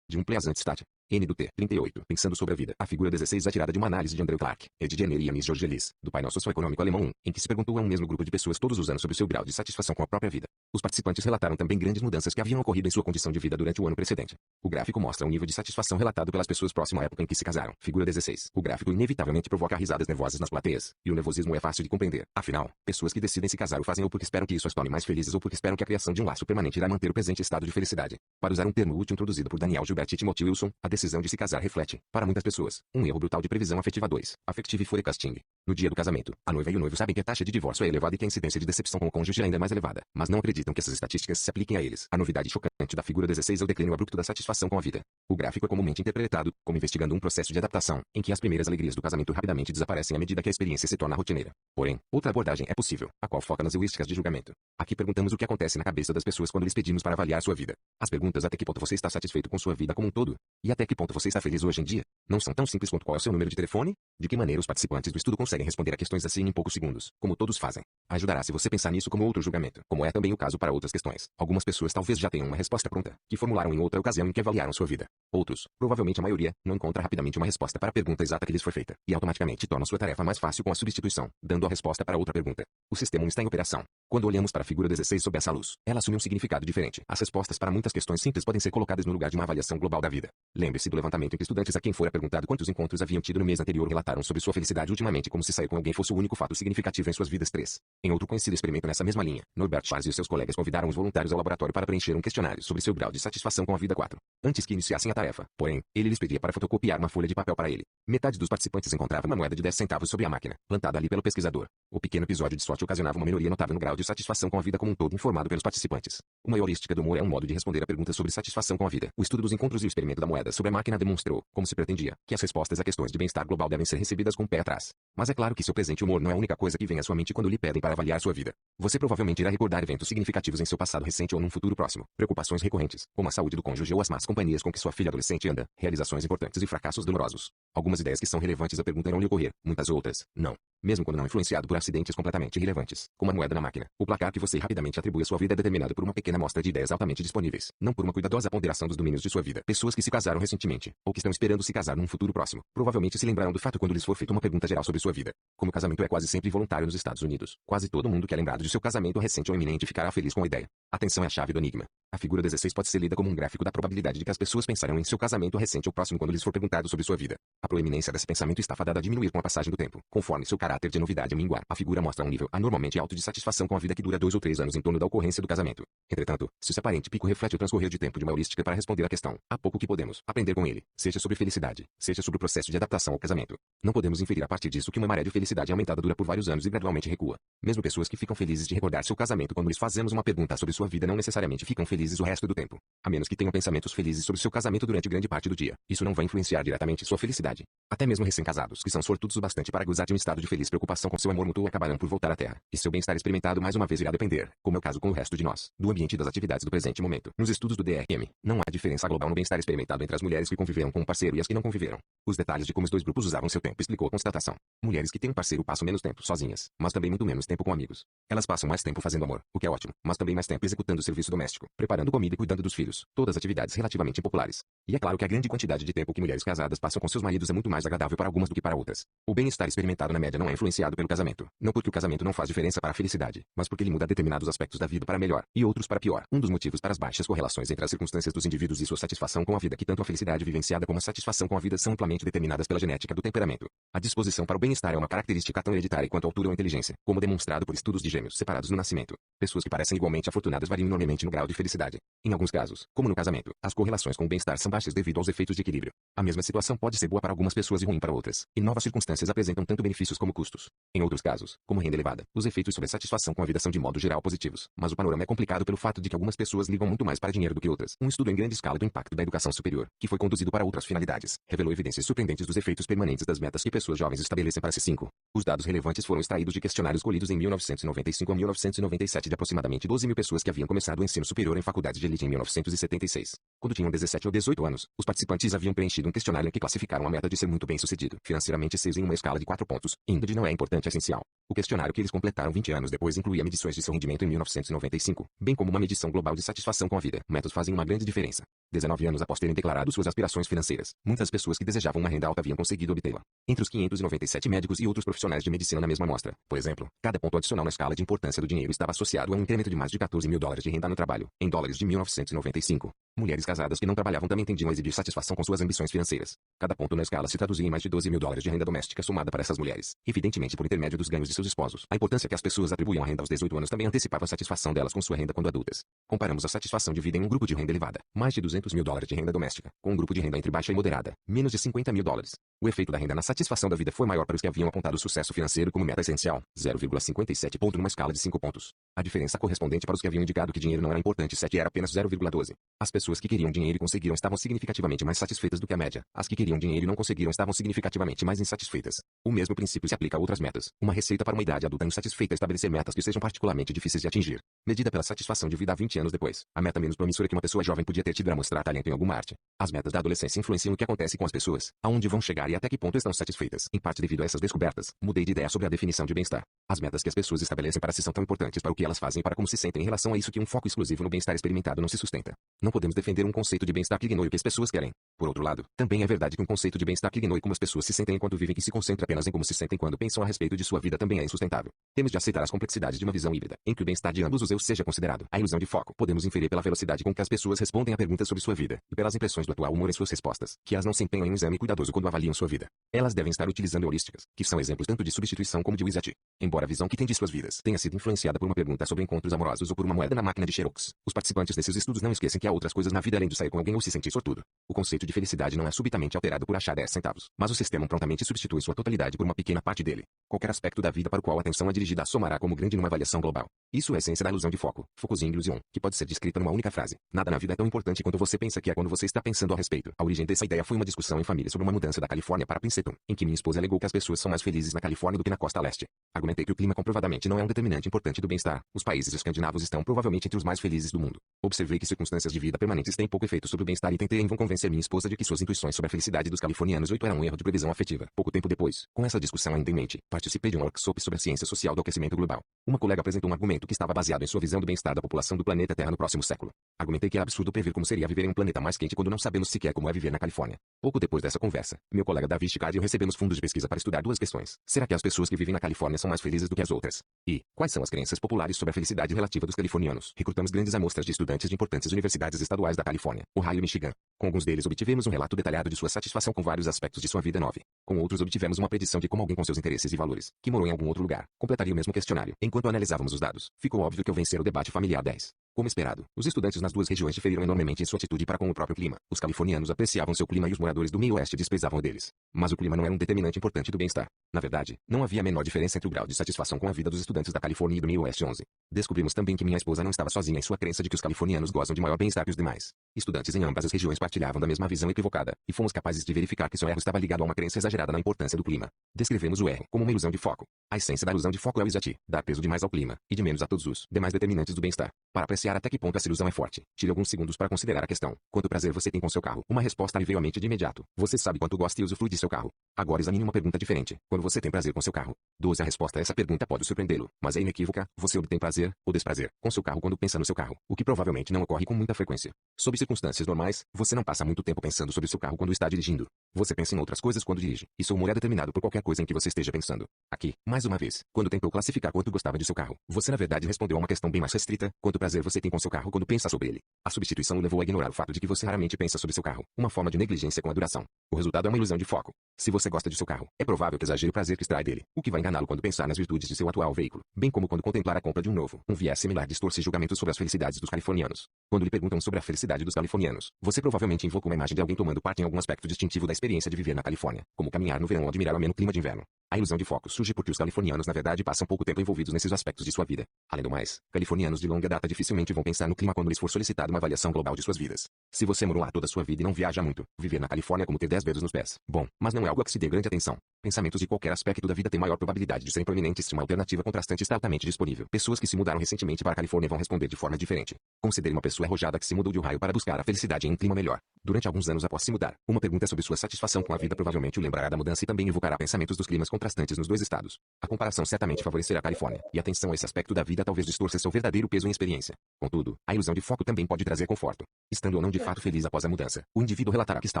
De um Pleasant Stat. N do T. 38. Pensando sobre a vida. A figura 16 é tirada de uma análise de Andrew Clark, Ed Jenner e Amis Georgelis, do painel socioeconômico alemão 1, em que se perguntou a um mesmo grupo de pessoas todos os anos sobre o seu grau de satisfação com a própria vida. Os participantes relataram também grandes mudanças que haviam ocorrido em sua condição de vida durante o ano precedente. O gráfico mostra o nível de satisfação relatado pelas pessoas próximo à época em que se casaram. Figura 16. O gráfico inevitavelmente provoca risadas nervosas nas plateias, e o nervosismo é fácil de compreender. Afinal, pessoas que decidem se casar o fazem ou porque esperam que isso as torne mais felizes ou porque esperam que a criação de um laço permanente irá manter o presente estado de felicidade. Para usar um termo útil introduzido por Daniel Gilbert e Timothy Wilson, a decisão de se casar reflete, para muitas pessoas, um erro brutal de previsão afetiva. 2. Affective forecasting. No dia do casamento, a noiva e o noivo sabem que a taxa de divórcio é elevada e que a incidência de decepção com o cônjuge é ainda mais elevada, mas não acreditam que essas estatísticas se apliquem a eles. A novidade chocante da figura 16 é o declínio abrupto da satisfação com a vida. O gráfico é comumente interpretado como investigando um processo de adaptação, em que as primeiras alegrias do casamento rapidamente desaparecem à medida que a experiência se torna rotineira. Porém, outra abordagem é possível, a qual foca nas heurísticas de julgamento. Aqui perguntamos o que acontece na cabeça das pessoas quando lhes pedimos para avaliar sua vida. As perguntas até que ponto você está satisfeito com sua vida como um todo? E até que ponto você está feliz hoje em dia? Não são tão simples quanto qual é o seu número de telefone? De que maneira os participantes do estudo conseguem responder a questões assim em poucos segundos, como todos fazem? Ajudará se você pensar nisso como outro julgamento, como é também o caso para outras questões. Algumas pessoas talvez já tenham uma resposta pronta, que formularam em outra ocasião em que avaliaram sua vida. Outros, provavelmente a maioria, não encontra rapidamente uma resposta para a pergunta exata que lhes foi feita, e automaticamente torna sua tarefa mais fácil com a substituição, dando a resposta para outra pergunta. O sistema 1 está em operação. Quando olhamos para a figura 16 sob essa luz, ela assume um significado diferente. As respostas para muitas questões simples podem ser colocadas no lugar de uma avaliação global da vida. Lembre-se do levantamento em que estudantes a quem fora perguntado quantos encontros haviam tido no mês anterior relataram sobre sua felicidade ultimamente como se sair com alguém fosse o único fato significativo em suas vidas. 3. Em outro conhecido experimento nessa mesma linha, Norbert Charles e seus colegas convidaram os voluntários ao laboratório para preencher um questionário sobre seu grau de satisfação com a vida. 4. Antes que iniciassem a tarefa, porém, ele lhes pedia para fotocopiar uma folha de papel para ele. Metade dos participantes encontrava uma moeda de 10 centavos sobre a máquina, plantada ali pelo pesquisador. O pequeno episódio de sorte ocasionava uma melhoria notável no grau de satisfação com a vida como um todo informado pelos participantes. Uma heurística do humor é um modo de responder a perguntas sobre satisfação com a vida. O estudo dos encontros e o experimento da moeda sobre a máquina demonstrou, como se pretendia, que as respostas a questões de bem-estar global devem ser recebidas com o pé atrás. Mas é claro que seu presente humor não é a única coisa que vem à sua mente quando lhe pedem para avaliar sua vida. Você provavelmente irá recordar eventos significativos em seu passado recente ou num futuro próximo, preocupações recorrentes, como a saúde do cônjuge ou as más companhias com que sua filha adolescente anda, realizações importantes e fracassos dolorosos. Algumas ideias que são relevantes à pergunta irão lhe ocorrer, muitas outras, não. Mesmo quando não influenciado por acidentes completamente irrelevantes, como a moeda na máquina. O placar que você rapidamente atribui à sua vida é determinado por uma pequena amostra de ideias altamente disponíveis, não por uma cuidadosa ponderação dos domínios de sua vida. Pessoas que se casaram recentemente, ou que estão esperando se casar num futuro próximo, provavelmente se lembrarão do fato quando lhes for feita uma pergunta geral sobre sua vida. Como o casamento é quase sempre voluntário nos Estados Unidos, quase todo mundo que é lembrado de seu casamento recente ou iminente ficará feliz com a ideia. Atenção é a chave do enigma. A figura 16 pode ser lida como um gráfico da probabilidade de que as pessoas pensarão em seu casamento recente ou próximo quando lhes for perguntado sobre sua vida. A proeminência desse pensamento está fadada a diminuir com a passagem do tempo, conforme seu caráter de novidade minguar. A figura mostra um nível anormalmente alto de satisfação com a vida que dura 2 ou 3 anos em torno da ocorrência do casamento. Entretanto, se esse aparente pico reflete o transcorrer de tempo de uma heurística para responder à questão, há pouco que podemos aprender com ele, seja sobre felicidade, seja sobre o processo de adaptação ao casamento. Não podemos inferir a partir disso que uma maré de felicidade aumentada dura por vários anos e gradualmente recua. Mesmo pessoas que ficam felizes de recordar seu casamento quando lhes fazemos uma pergunta sobre sua vida não necessariamente ficam felizes o resto do tempo. A menos que tenham pensamentos felizes sobre seu casamento durante grande parte do dia. Isso não vai influenciar diretamente sua felicidade. Até mesmo recém-casados, que são sortudos o bastante para gozar de um estado de feliz preocupação com seu amor mútuo, acabarão por voltar à Terra. E seu bem-estar experimentado mais uma vez irá depender, como é o caso com o resto de nós, do ambiente e das atividades do presente momento. Nos estudos do DRM, não há diferença global no bem-estar experimentado entre as mulheres que conviveram com um parceiro e as que não conviveram. Os detalhes de como os dois grupos usavam seu tempo explicou a constatação. Mulheres que têm um parceiro passam menos tempo sozinhas, mas também muito menos tempo com amigos. Elas passam mais tempo fazendo amor, o que é ótimo, mas também mais tempo executando o serviço doméstico, preparando comida e cuidando dos filhos, todas atividades relativamente impopulares. E é claro que a grande quantidade de tempo que mulheres casadas passam com seus maridos é muito mais agradável para algumas do que para outras. O bem-estar experimentado na média não é influenciado pelo casamento, não porque o casamento não faz diferença para a felicidade, mas porque ele muda determinados aspectos da vida para melhor, e outros para pior. Um dos motivos para as baixas correlações entre as circunstâncias dos indivíduos e sua satisfação com a vida é que tanto a felicidade vivenciada como a satisfação com a vida são amplamente determinadas pela genética do temperamento. A disposição para o bem-estar é uma característica tão hereditária quanto a altura ou inteligência, como demonstrado por estudos de gêmeos separados no nascimento. Pessoas que parecem igualmente afortunadas variam enormemente no grau de felicidade. Em alguns casos, como no casamento, as correlações com o bem-estar são baixas devido aos efeitos de equilíbrio. A mesma situação pode ser boa para para algumas pessoas e ruim para outras, e novas circunstâncias apresentam tanto benefícios como custos. Em outros casos, como renda elevada, os efeitos sobre a satisfação com a vida são de modo geral positivos, mas o panorama é complicado pelo fato de que algumas pessoas ligam muito mais para dinheiro do que outras. Um estudo em grande escala do impacto da educação superior, que foi conduzido para outras finalidades, revelou evidências surpreendentes dos efeitos permanentes das metas que pessoas jovens estabelecem para si. 5. Os dados relevantes foram extraídos de questionários colhidos em 1995 a 1997 de aproximadamente 12 mil pessoas que haviam começado o ensino superior em faculdades de elite em 1976. Quando tinham 17 ou 18 anos, os participantes haviam preenchido um questionário em que classificaram a meta de ser muito bem-sucedido, financeiramente 6 em uma escala de 4 pontos, indo de não é importante a essencial. O questionário que eles completaram 20 anos depois incluía medições de seu rendimento em 1995, bem como uma medição global de satisfação com a vida. Métodos fazem uma grande diferença. 19 anos após terem declarado suas aspirações financeiras, muitas pessoas que desejavam uma renda alta haviam conseguido obtê-la. Entre os 597 médicos e outros profissionais de medicina na mesma amostra, por exemplo, cada ponto adicional na escala de importância do dinheiro estava associado a um incremento de mais de 14 mil dólares de renda no trabalho, em dólares de 1995. Mulheres casadas que não trabalhavam também tendiam a exibir satisfação com suas ambições financeiras. Cada ponto na escala se traduzia em mais de 12 mil dólares de renda doméstica somada para essas mulheres, evidentemente por intermédio dos ganhos de seus esposos. A importância que as pessoas atribuíam à renda aos 18 anos também antecipava a satisfação delas com sua renda quando adultas. Comparamos a satisfação de vida em um grupo de renda elevada, mais de 200 mil dólares de renda doméstica, com um grupo de renda entre baixa e moderada, menos de 50 mil dólares. O efeito da renda na satisfação da vida foi maior para os que haviam apontado o sucesso financeiro como meta essencial, 0,57 ponto numa escala de 5 pontos. A diferença correspondente para os que haviam indicado que dinheiro não era importante 7 era apenas 0,12. As pessoas que queriam dinheiro e conseguiram estavam significativamente mais satisfeitas do que a média. As que queriam dinheiro e não conseguiram estavam significativamente mais insatisfeitas. O mesmo princípio se aplica a outras metas. Uma receita para uma idade adulta insatisfeita é estabelecer metas que sejam particularmente difíceis de atingir. Medida pela satisfação de vida há 20 anos depois, a meta menos promissora que uma pessoa jovem podia ter tido era mostrar talento em alguma arte. As metas da adolescência influenciam o que acontece com as pessoas, aonde vão chegar e até que ponto estão satisfeitas. Em parte devido a essas descobertas, mudei de ideia sobre a definição de bem-estar. As metas que as pessoas estabelecem para si são tão importantes para o que elas fazem e para como se sentem em relação a isso que um foco exclusivo no bem-estar experimentado não se sustenta. Não podemos defender um conceito de bem-estar que ignore o que as pessoas querem. Por outro lado, também é verdade que um conceito de bem-estar que ignore como as pessoas se sentem enquanto vivem e que se concentra apenas em como se sentem quando pensam a respeito de sua vida também é insustentável. Temos de aceitar as complexidades de uma visão híbrida, em que o bem-estar de ambos os eus seja considerado. A ilusão de foco podemos inferir pela velocidade com que as pessoas respondem a perguntas sobre sua vida, e pelas impressões do atual humor em suas respostas, que as não se empenham em um exame cuidadoso quando avaliam sua vida. Elas devem estar utilizando heurísticas, que são exemplos tanto de substituição como de Wizard. Embora a visão que tem de suas vidas tenha sido influenciada por uma pergunta sobre encontros amorosos ou por uma moeda na máquina de Xerox, os participantes desses estudos não esquecem que há outras coisas na vida além de sair com alguém ou se sentir sortudo. O conceito de felicidade não é subitamente alterado por achar 10 centavos, mas o sistema prontamente substitui sua totalidade por uma pequena parte dele. Qualquer aspecto da vida para o qual a atenção é dirigida somará como grande numa avaliação global. Isso é a essência da ilusão de foco, focusing illusion, que pode ser descrita numa única frase. Nada na vida é tão importante quanto você pensa que é quando você está pensando a respeito. A origem dessa ideia foi uma discussão em família sobre uma mudança da Califórnia para Princeton, em que minha esposa alegou que as pessoas são mais felizes na Califórnia do que na costa leste. Argumentei que o clima comprovadamente não é um determinante importante do bem-estar. Os países escandinavos estão provavelmente entre os mais felizes do mundo. Observei que circunstâncias de vida permanentes têm pouco efeito sobre o bem-estar e tentei em vão convencer minha esposa de que suas intuições sobre a felicidade dos californianos 8 eram um erro de previsão afetiva. Pouco tempo depois, com essa discussão ainda em mente, participei de um workshop sobre a ciência social do aquecimento global. Uma colega apresentou um argumento que estava baseado em sua visão do bem-estar da população do planeta Terra no próximo século. Argumentei que é absurdo prever como seria viver em um planeta mais quente quando não sabemos sequer como é viver na Califórnia. Pouco depois dessa conversa, meu colega Davi Chicago e eu recebemos fundos de pesquisa para estudar duas questões. Será que as pessoas que vivem na Califórnia são mais felizes do que as outras? E quais são as crenças populares sobre a felicidade relativa dos californianos? Recrutamos grandes amostras de estudantes de importantes universidades estaduais da Califórnia, Ohio e Michigan. Com alguns deles obtivemos um relato detalhado de sua satisfação com vários aspectos de sua vida 9. Com outros obtivemos uma predição de como alguém com seus interesses e valores, que morou em algum outro lugar, completaria o mesmo questionário. Enquanto analisávamos os dados, ficou óbvio que eu vencer o debate familiar 10. Como esperado, os estudantes nas duas regiões diferiram enormemente em sua atitude para com o próprio clima. Os californianos apreciavam seu clima e os moradores do meio oeste desprezavam o deles. Mas o clima não era um determinante importante do bem-estar. Na verdade, não havia a menor diferença entre o grau de satisfação com a vida dos estudantes da Califórnia e do meio oeste 11. Descobrimos também que minha esposa não estava sozinha em sua crença de que os californianos gozam de maior bem-estar que os demais. Estudantes em ambas as regiões partilhavam da mesma visão equivocada, e fomos capazes de verificar que seu erro estava ligado a uma crença exagerada na importância do clima. Descrevemos o erro como uma ilusão de foco. A essência da ilusão de foco é o exati, dar peso demais ao clima, e de menos a todos os demais determinantes do bem-estar. Para apreciar até que ponto essa ilusão é forte, tire alguns segundos para considerar a questão. Quanto prazer você tem com seu carro? Uma resposta lhe veio à mente de imediato. Você sabe quanto gosta e usufrui de seu carro. Agora examine uma pergunta diferente. Quando você tem prazer com seu carro? 12. A resposta a essa pergunta pode surpreendê-lo, mas é inequívoca. Você obtém prazer, ou desprazer, com seu carro quando pensa no seu carro, o que provavelmente não ocorre com muita frequência. Sob circunstâncias normais, você não passa muito tempo pensando sobre seu carro quando está dirigindo. Você pensa em outras coisas quando dirige, e seu humor é determinado por qualquer coisa em que você esteja pensando. Aqui, mais uma vez, quando tentou classificar quanto gostava de seu carro, você na verdade respondeu a uma questão bem mais restrita: quanto prazer você você tem com seu carro quando pensa sobre ele. A substituição o levou a ignorar o fato de que você raramente pensa sobre seu carro, uma forma de negligência com a duração. O resultado é uma ilusão de foco. Se você gosta de seu carro, é provável que exagere o prazer que extrai dele, o que vai enganá-lo quando pensar nas virtudes de seu atual veículo, bem como quando contemplar a compra de um novo. Um viés similar distorce julgamentos sobre as felicidades dos californianos. Quando lhe perguntam sobre a felicidade dos californianos, você provavelmente invoca uma imagem de alguém tomando parte em algum aspecto distintivo da experiência de viver na Califórnia, como caminhar no verão ou admirar o ameno clima de inverno. A ilusão de foco surge porque os californianos na verdade passam pouco tempo envolvidos nesses aspectos de sua vida. Além do mais, californianos de longa data dificilmente vão pensar no clima quando lhes for solicitada uma avaliação global de suas vidas. Se você morou lá toda a sua vida e não viaja muito, viver na Califórnia é como ter 10 dedos nos pés. Bom, mas não é algo a que se dê grande atenção. Pensamentos de qualquer aspecto da vida têm maior probabilidade de serem proeminentes se uma alternativa contrastante está altamente disponível. Pessoas que se mudaram recentemente para a Califórnia vão responder de forma diferente. Considere uma pessoa arrojada que se mudou de Ohio para buscar a felicidade em um clima melhor. Durante alguns anos após se mudar, uma pergunta sobre sua satisfação com a vida provavelmente o lembrará da mudança e também evocará pensamentos dos climas contrastantes nos dois estados. A comparação certamente favorecerá a Califórnia, e atenção a esse aspecto da vida talvez distorça seu verdadeiro peso em experiência. Contudo, a ilusão de foco também pode trazer conforto. Estando ou não de fato feliz após a mudança, o indivíduo relatará que está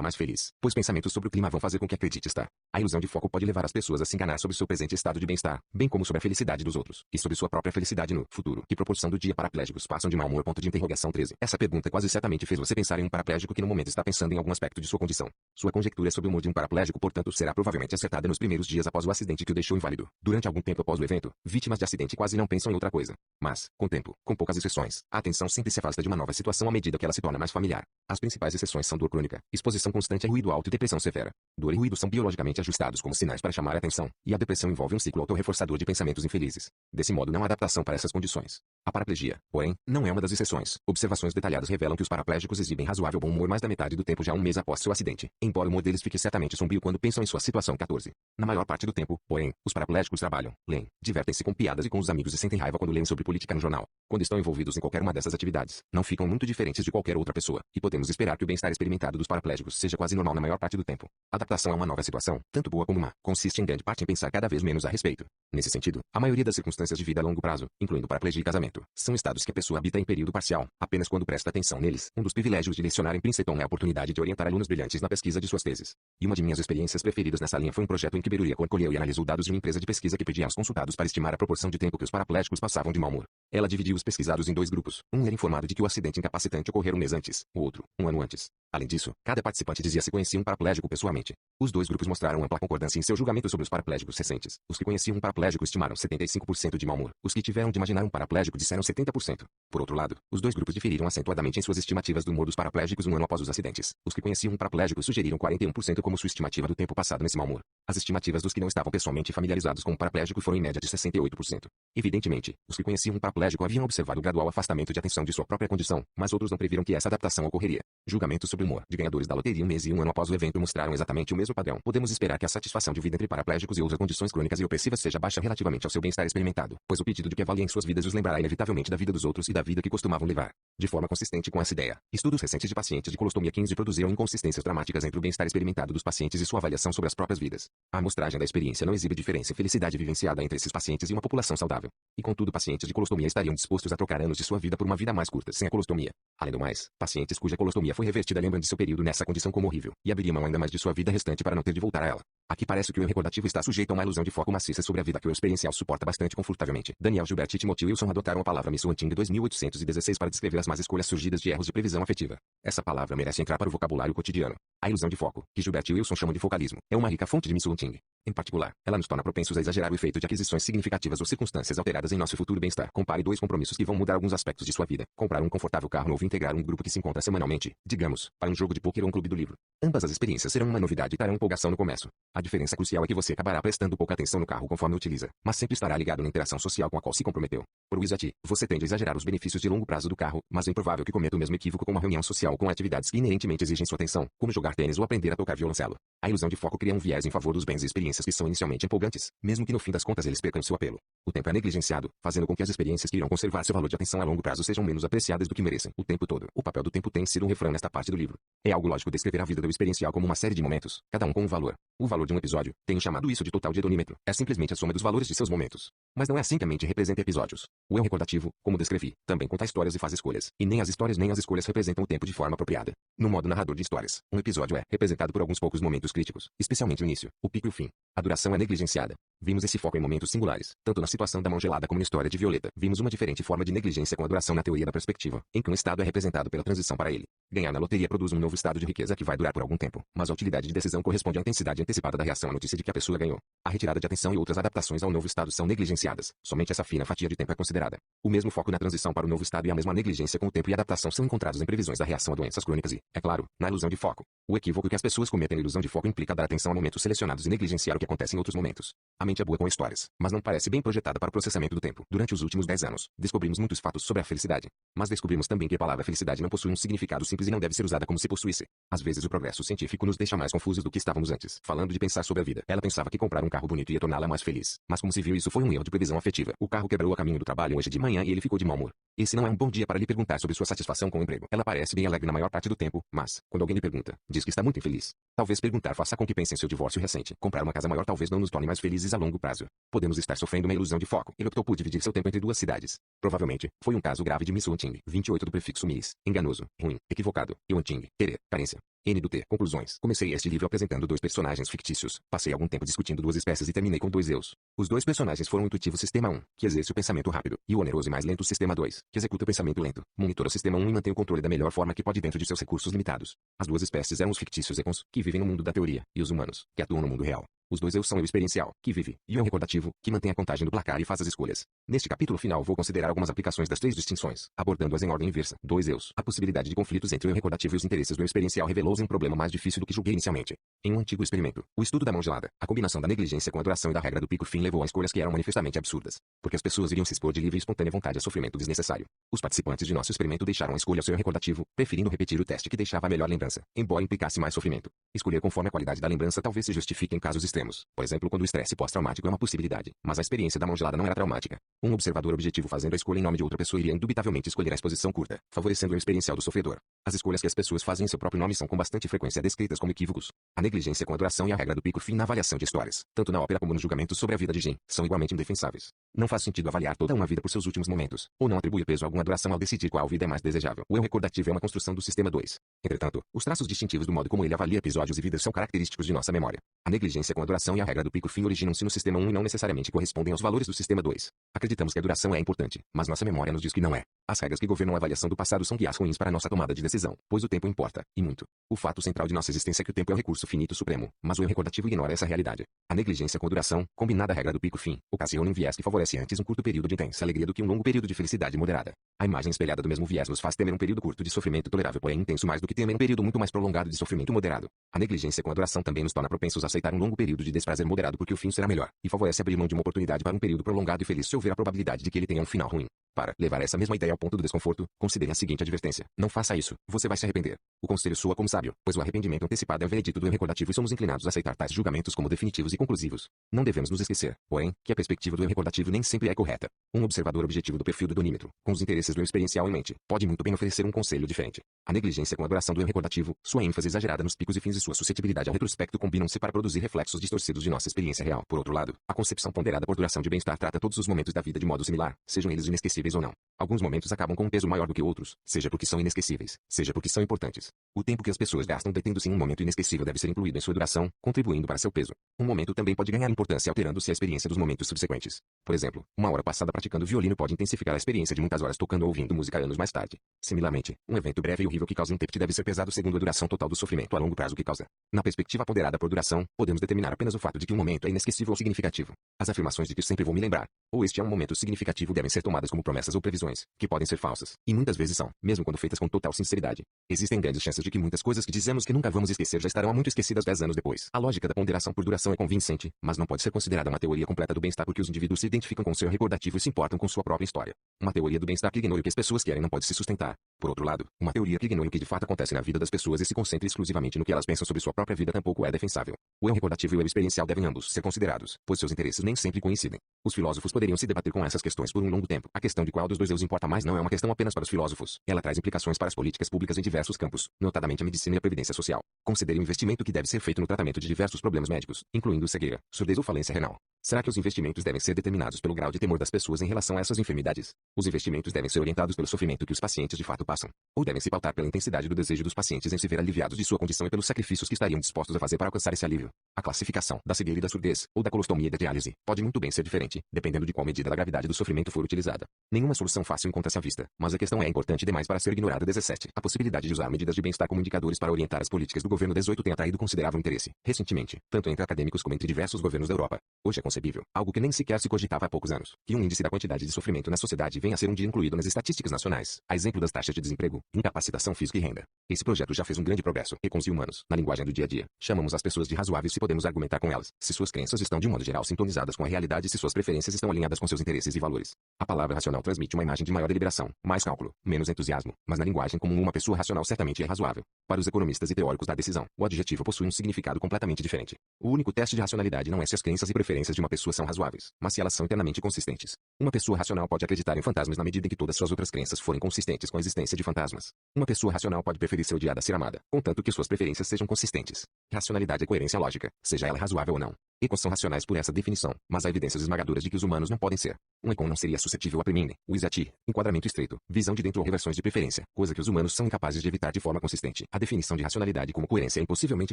mais feliz, pois pensamentos sobre o clima vão fazer com que acredite estar. A ilusão de foco pode levar as pessoas a se enganar sobre seu presente estado de bem-estar, bem como sobre a felicidade dos outros, e sobre sua própria felicidade no futuro. Que proporção do dia paraplégicos passam de mau humor? 13. Essa pergunta quase certamente fez você pensar em um paraplégico que no momento está pensando em algum aspecto de sua condição. Sua conjectura sobre o humor de um paraplégico, portanto, será provavelmente acertada nos primeiros dias após o acidente que o deixou inválido. Durante algum tempo após o evento, vítimas de acidente quase não pensam em outra coisa. Mas, com o tempo, com poucas exceções, a atenção sempre se afasta de uma nova situação à medida que ela se torna mais familiar. As principais exceções são dor crônica, exposição constante a ruído alto e depressão severa. Dor e ruído são biologicamente ajustados como sinais para chamar a atenção, e a depressão envolve um ciclo autorreforçador de pensamentos infelizes. Desse modo, não há adaptação para essas condições. A paraplegia, porém, não é uma das exceções. Observações detalhadas revelam que os paraplégicos exibem razoável bom humor mais da metade do tempo já um mês após seu acidente, embora o humor deles fique certamente sombrio quando pensam em sua situação. 14. Na maior parte do tempo, porém, os paraplégicos trabalham, leem, divertem-se com piadas e com os amigos e sentem raiva quando leem sobre política no jornal. Quando estão envolvidos em qualquer uma dessas atividades, não ficam muito diferentes de qualquer outra pessoa, e podemos esperar que o bem-estar experimentado dos paraplégicos seja quase normal na maior parte do tempo. A adaptação a uma nova situação, tanto boa como má, consiste em grande parte em pensar cada vez menos a respeito. Nesse sentido, a maioria das circunstâncias de vida a longo prazo, incluindo paraplegia e casamento, são estados que a pessoa habita em período parcial, apenas quando presta atenção neles. Um dos privilégios de lecionar em Princeton é a oportunidade de orientar alunos brilhantes na pesquisa de suas teses. E uma de minhas experiências preferidas nessa linha foi um projeto em que Beruria colheu e analisou dados de uma empresa de pesquisa que pedia aos consultados para estimar a proporção de tempo que os paraplégicos passavam de mau humor. Ela dividiu os pesquisados em dois grupos. Um era informado de que o acidente incapacitante ocorrera um mês antes, o outro, um ano antes. Além disso, cada participante dizia se conhecia um paraplégico pessoalmente. Os dois grupos mostraram ampla concordância em seu julgamento sobre os paraplégicos recentes. Os que conheciam um paraplégico estimaram 75% de mau humor. Os que tiveram de imaginar um paraplégico disseram 70%. Por outro lado, os dois grupos diferiram acentuadamente em suas estimativas do humor dos paraplégicos um ano após os acidentes. Os que conheciam um paraplégico sugeriram 41% como sua estimativa do tempo passado nesse mau humor. As estimativas dos que não estavam pessoalmente familiarizados com o paraplégico foram em média de 68%. Evidentemente, os que conheciam um paraplégico haviam observado o gradual afastamento de atenção de sua própria condição, mas outros não previram que essa adaptação ocorreria. Julgamentos sobre o humor de ganhadores da loteria um mês e um ano após o evento mostraram exatamente o mesmo padrão. Podemos esperar que a satisfação de vida entre paraplégicos e outras condições crônicas e opressivas seja baixa relativamente ao seu bem-estar experimentado, pois o pedido de que avaliem suas vidas os lembrará inevitavelmente da vida dos outros e da vida que costumavam levar. De forma consistente com essa ideia, estudos recentes de pacientes de colostomia 15 produziram inconsistências dramáticas entre o bem-estar experimentado dos pacientes e sua avaliação sobre as próprias vidas. A amostragem da experiência não exibe diferença em felicidade vivenciada entre esses pacientes e uma população saudável. E contudo, pacientes de colostomia estariam dispostos a trocar anos de sua vida por uma vida mais curta sem a colostomia. Além do mais, pacientes cuja colostomia foi revertida lembram de seu período nessa condição como horrível, e abririam mão ainda mais de sua vida restante para não ter de voltar a ela. Aqui parece que o eu recordativo está sujeito a uma ilusão de foco maciça sobre a vida que o experiencial suporta bastante confortavelmente. Daniel Gilbert e Timothy Wilson adotaram a palavra Missuanting de 2816 para descrever as más escolhas surgidas de erros de previsão afetiva. Essa palavra merece entrar para o vocabulário cotidiano. A ilusão de foco, que Gilbert e Wilson chamam de focalismo, é uma rica fonte de Missuanting. Em particular, ela nos torna propensos a exagerar o efeito de aquisições significativas ou circunstâncias alteradas em nosso futuro bem-estar. Compare dois compromissos que vão mudar alguns aspectos de sua vida. Comprar um confortável carro novo e integrar um grupo que se encontra semanalmente, digamos, para um jogo de pôquer ou um clube do livro. Ambas as experiências serão uma novidade e trarão empolgação no começo. A diferença crucial é que você acabará prestando pouca atenção no carro conforme o utiliza, mas sempre estará ligado na interação social com a qual se comprometeu. Por Wizard, você tende a exagerar os benefícios de longo prazo do carro, mas é improvável que cometa o mesmo equívoco com uma reunião social com atividades que inerentemente exigem sua atenção, como jogar tênis ou aprender a tocar violoncelo. A ilusão de foco cria um viés em favor dos bens e experiências que são inicialmente empolgantes, mesmo que no fim das contas eles percam seu apelo. O tempo é negligenciado, fazendo com que as experiências que irão conservar seu valor de atenção a longo prazo sejam menos apreciadas do que merecem. O tempo todo. O papel do tempo tem sido um refrão nesta parte do livro. É algo lógico descrever a vida do experiencial como uma série de momentos, cada um com um valor. O valor de um episódio, tenho chamado isso de total de hedonímetro, é simplesmente a soma dos valores de seus momentos. Mas não é assim que a mente representa episódios. O eu recordativo, como descrevi, também conta histórias e faz escolhas, e nem as histórias nem as escolhas representam o tempo de forma apropriada. No modo narrador de histórias, um episódio é representado por alguns poucos momentos críticos, especialmente o início, o pico e o fim. A duração é negligenciada. Vimos esse foco em momentos singulares, tanto na situação da mão gelada como na história de Violeta. Vimos uma diferente forma de negligência com a adoração na teoria da perspectiva, em que um estado é representado pela transição para ele. Ganhar na loteria produz um novo estado de riqueza que vai durar por algum tempo, mas a utilidade de decisão corresponde à intensidade antecipada da reação à notícia de que a pessoa ganhou. A retirada de atenção e outras adaptações ao novo estado são negligenciadas. Somente essa fina fatia de tempo é considerada. O mesmo foco na transição para o novo estado e a mesma negligência com o tempo e adaptação são encontrados em previsões da reação a doenças crônicas e, é claro, na ilusão de foco. O equívoco que as pessoas cometem na ilusão de foco implica dar atenção a momentos selecionados e negligenciar o que acontece em outros momentos. A mente é boa com histórias, mas não parece bem projetada para o processamento do tempo. Durante os últimos 10 anos, descobrimos muitos fatos sobre a felicidade. Mas descobrimos também que a palavra felicidade não possui um significado simples e não deve ser usada como se possuísse. Às vezes o progresso científico nos deixa mais confusos do que estávamos antes. Falando de pensar sobre a vida, ela pensava que comprar um carro bonito ia torná-la mais feliz. Mas como se viu, isso foi um erro de previsão afetiva. O carro quebrou a caminho do trabalho hoje de manhã e ele ficou de mau humor. Esse não é um bom dia para lhe perguntar sobre sua satisfação com o emprego. Ela parece bem alegre na maior parte do tempo, mas, quando alguém lhe pergunta, diz que está muito infeliz. Talvez perguntar faça com que pense em seu divórcio recente. Comprar uma casa maior talvez não nos torne mais felizes a longo prazo. Podemos estar sofrendo uma ilusão de foco. Ele optou por dividir seu tempo entre duas cidades. Provavelmente, foi um caso grave de miswanting. 28 do prefixo mis, enganoso, ruim, equivocado. Ewanting, querer, carência. N do T. Conclusões. Comecei este livro apresentando dois personagens fictícios. Passei algum tempo discutindo duas espécies e terminei com dois eus. Os dois personagens foram o intuitivo Sistema 1, que exerce o pensamento rápido, e o oneroso e mais lento Sistema 2, que executa o pensamento lento. Monitora o Sistema 1 e mantém o controle da melhor forma que pode dentro de seus recursos limitados. As duas espécies eram os fictícios Econs, que vivem no mundo da teoria, e os humanos, que atuam no mundo real. Os dois eu são eu experiencial, que vive, e o eu recordativo, que mantém a contagem do placar e faz as escolhas. Neste capítulo final vou considerar algumas aplicações das três distinções, abordando-as em ordem inversa. Dois eus. A possibilidade de conflitos entre o eu recordativo e os interesses do eu experiencial revelou-se um problema mais difícil do que julguei inicialmente. Em um antigo experimento, o estudo da mão gelada, a combinação da negligência com a adoração e da regra do pico-fim levou a escolhas que eram manifestamente absurdas, porque as pessoas iriam se expor de livre e espontânea vontade a sofrimento desnecessário. Os participantes de nosso experimento deixaram a escolha ao seu eu recordativo, preferindo repetir o teste que deixava a melhor lembrança, embora implicasse mais sofrimento. Escolher conforme a qualidade da lembrança talvez se justifique em casos extremos, por exemplo, quando o estresse pós-traumático é uma possibilidade, mas a experiência da mão gelada não era traumática. Um observador objetivo fazendo a escolha em nome de outra pessoa iria indubitavelmente escolher a exposição curta, favorecendo o experiencial do sofredor. As escolhas que as pessoas fazem em seu próprio nome são com bastante frequência descritas como equívocos. A negligência com a adoração e a regra do pico-fim na avaliação de histórias, tanto na ópera como nos julgamentos sobre a vida de Jim, são igualmente indefensáveis. Não faz sentido avaliar toda uma vida por seus últimos momentos, ou não atribuir peso a alguma adoração ao decidir qual vida é mais desejável. O eu recordativo é uma construção do sistema 2. Entretanto, os traços distintivos do modo como ele avalia episódios e vidas são característicos de nossa memória. A negligência com a adoração e a regra do pico-fim originam-se no sistema 1 e não necessariamente correspondem aos valores do sistema 2. Acreditamos que a adoração é importante, mas nossa memória nos diz que não é. As regras que governam a avaliação do passado são guias ruins para nossa tomada de decisão, pois o tempo importa, e muito. O fato central de nossa existência é que o tempo é o recurso finito supremo, mas o eu recordativo ignora essa realidade. A negligência com a adoração, combinada à regra do pico-fim, ocasiona um viés que favorece antes um curto período de intensa alegria do que um longo período de felicidade moderada. A imagem espelhada do mesmo viés nos faz temer um período curto de sofrimento tolerável, porém intenso, mais do que temer um período muito mais prolongado de sofrimento moderado. A negligência com a adoração também nos torna propensos a aceitar um longo período de desprazer moderado porque o fim será melhor, e favorece abrir mão de uma oportunidade para um período prolongado e feliz se houver a probabilidade de que ele tenha um final ruim. Para levar essa mesma ideia ao ponto do desconforto, considere a seguinte advertência: não faça isso, você vai se arrepender. O conselho soa como sábio, pois o arrependimento antecipado é o veredito do eu recordativo e somos inclinados a aceitar tais julgamentos como definitivos e conclusivos. Não devemos nos esquecer, porém, que a perspectiva do eu recordativo nem sempre é correta. Um observador objetivo do perfil do donímetro, com os interesses do eu experiencial em mente, pode muito bem oferecer um conselho diferente. A negligência com a adoração do eu recordativo, sua ênfase exagerada nos picos e fins e sua suscetibilidade ao retrospecto combinam-se para produzir reflexos distorcidos de nossa experiência real. Por outro lado, a concepção ponderada por duração de bem-estar trata todos os momentos da vida de modo similar, sejam eles inesquecíveis ou não. Alguns momentos acabam com um peso maior do que outros, seja porque são inesquecíveis, seja porque são importantes. O tempo que as pessoas gastam detendo-se em um momento inesquecível deve ser incluído em sua duração, contribuindo para seu peso. Um momento também pode ganhar importância alterando-se a experiência dos momentos subsequentes. Por exemplo, uma hora passada praticando violino pode intensificar a experiência de muitas horas tocando ou ouvindo música anos mais tarde. Similarmente, um evento breve e horrível que causa impact deve ser pesado segundo a duração total do sofrimento a longo prazo que causa. Na perspectiva ponderada por duração, podemos determinar apenas o fato de que um momento é inesquecível ou significativo. As afirmações de que sempre vou me lembrar, ou este é um momento significativo devem ser tomadas como promessas ou previsões, que podem ser falsas, e muitas vezes são, mesmo quando feitas com total sinceridade. Existem grandes chances de que muitas coisas que dizemos que nunca vamos esquecer já estarão há muito esquecidas 10 anos depois. A lógica da ponderação por duração é convincente, mas não pode ser considerada uma teoria completa do bem-estar porque os indivíduos se identificam com o seu recordativo e se importam com sua própria história. Uma teoria do bem-estar que ignora o que as pessoas querem não pode se sustentar. Por outro lado, uma teoria que ignora o que de fato acontece na vida das pessoas e se concentra exclusivamente no que elas pensam sobre sua própria vida tampouco é defensável. O eu recordativo e o eu experiencial devem ambos ser considerados, pois seus interesses nem sempre coincidem. Os filósofos poderiam se debater com essas questões por um longo tempo. A questão de qual dos dois eus importa mais não é uma questão apenas para os filósofos. Ela traz implicações para as políticas públicas em diversos campos, notadamente a medicina e a previdência social. Considere o investimento que deve ser feito no tratamento de diversos problemas médicos, incluindo cegueira, surdez ou falência renal. Será que os investimentos devem ser determinados pelo grau de temor das pessoas em relação a essas enfermidades? Os investimentos devem ser orientados pelo sofrimento que os pacientes de fato passam? Ou devem se pautar pela intensidade do desejo dos pacientes em se ver aliviados de sua condição e pelos sacrifícios que estariam dispostos a fazer para alcançar esse alívio? A classificação da cegueira e da surdez, ou da colostomia e da diálise, pode muito bem ser diferente, dependendo de qual medida da gravidade do sofrimento for utilizada. Nenhuma solução fácil encontra-se à vista, mas a questão é importante demais para ser ignorada. 17. A possibilidade de usar medidas de bem-estar como indicadores para orientar as políticas do governo. 18 tem atraído considerável interesse, recentemente, tanto entre acadêmicos como entre diversos governos da Europa. Hoje é concebível, algo que nem sequer se cogitava há poucos anos, que um índice da quantidade de sofrimento na sociedade venha a ser um dia incluído nas estatísticas nacionais, a exemplo das taxas de desemprego, incapacitação física e renda. Esse projeto já fez um grande progresso, e com os humanos, na linguagem do dia a dia, chamamos as pessoas de razoáveis se podemos argumentar com elas, se suas crenças estão de modo geral sintonizadas com a realidade e se suas preferências estão alinhadas com seus interesses e valores. A palavra racional transmite uma imagem de maior deliberação, mais cálculo, menos entusiasmo, mas na linguagem comum uma pessoa racional certamente é razoável. Para os economistas e teóricos da decisão, o adjetivo possui um significado completamente diferente. O único teste de racionalidade não é se as crenças e preferências de uma pessoa são razoáveis, mas se elas são internamente consistentes. Uma pessoa racional pode acreditar em fantasmas na medida em que todas suas outras crenças forem consistentes com a existência de fantasmas. Uma pessoa racional pode preferir ser odiada a ser amada, contanto que suas preferências sejam consistentes. Racionalidade é coerência lógica, seja ela razoável ou não. Econs são racionais por essa definição, mas há evidências esmagadoras de que os humanos não podem ser. Um econ não seria suscetível a premine, wisati, enquadramento estreito, visão de dentro ou reversões de preferência, coisa que os humanos são incapazes de evitar de forma consistente. A definição de racionalidade como coerência é impossivelmente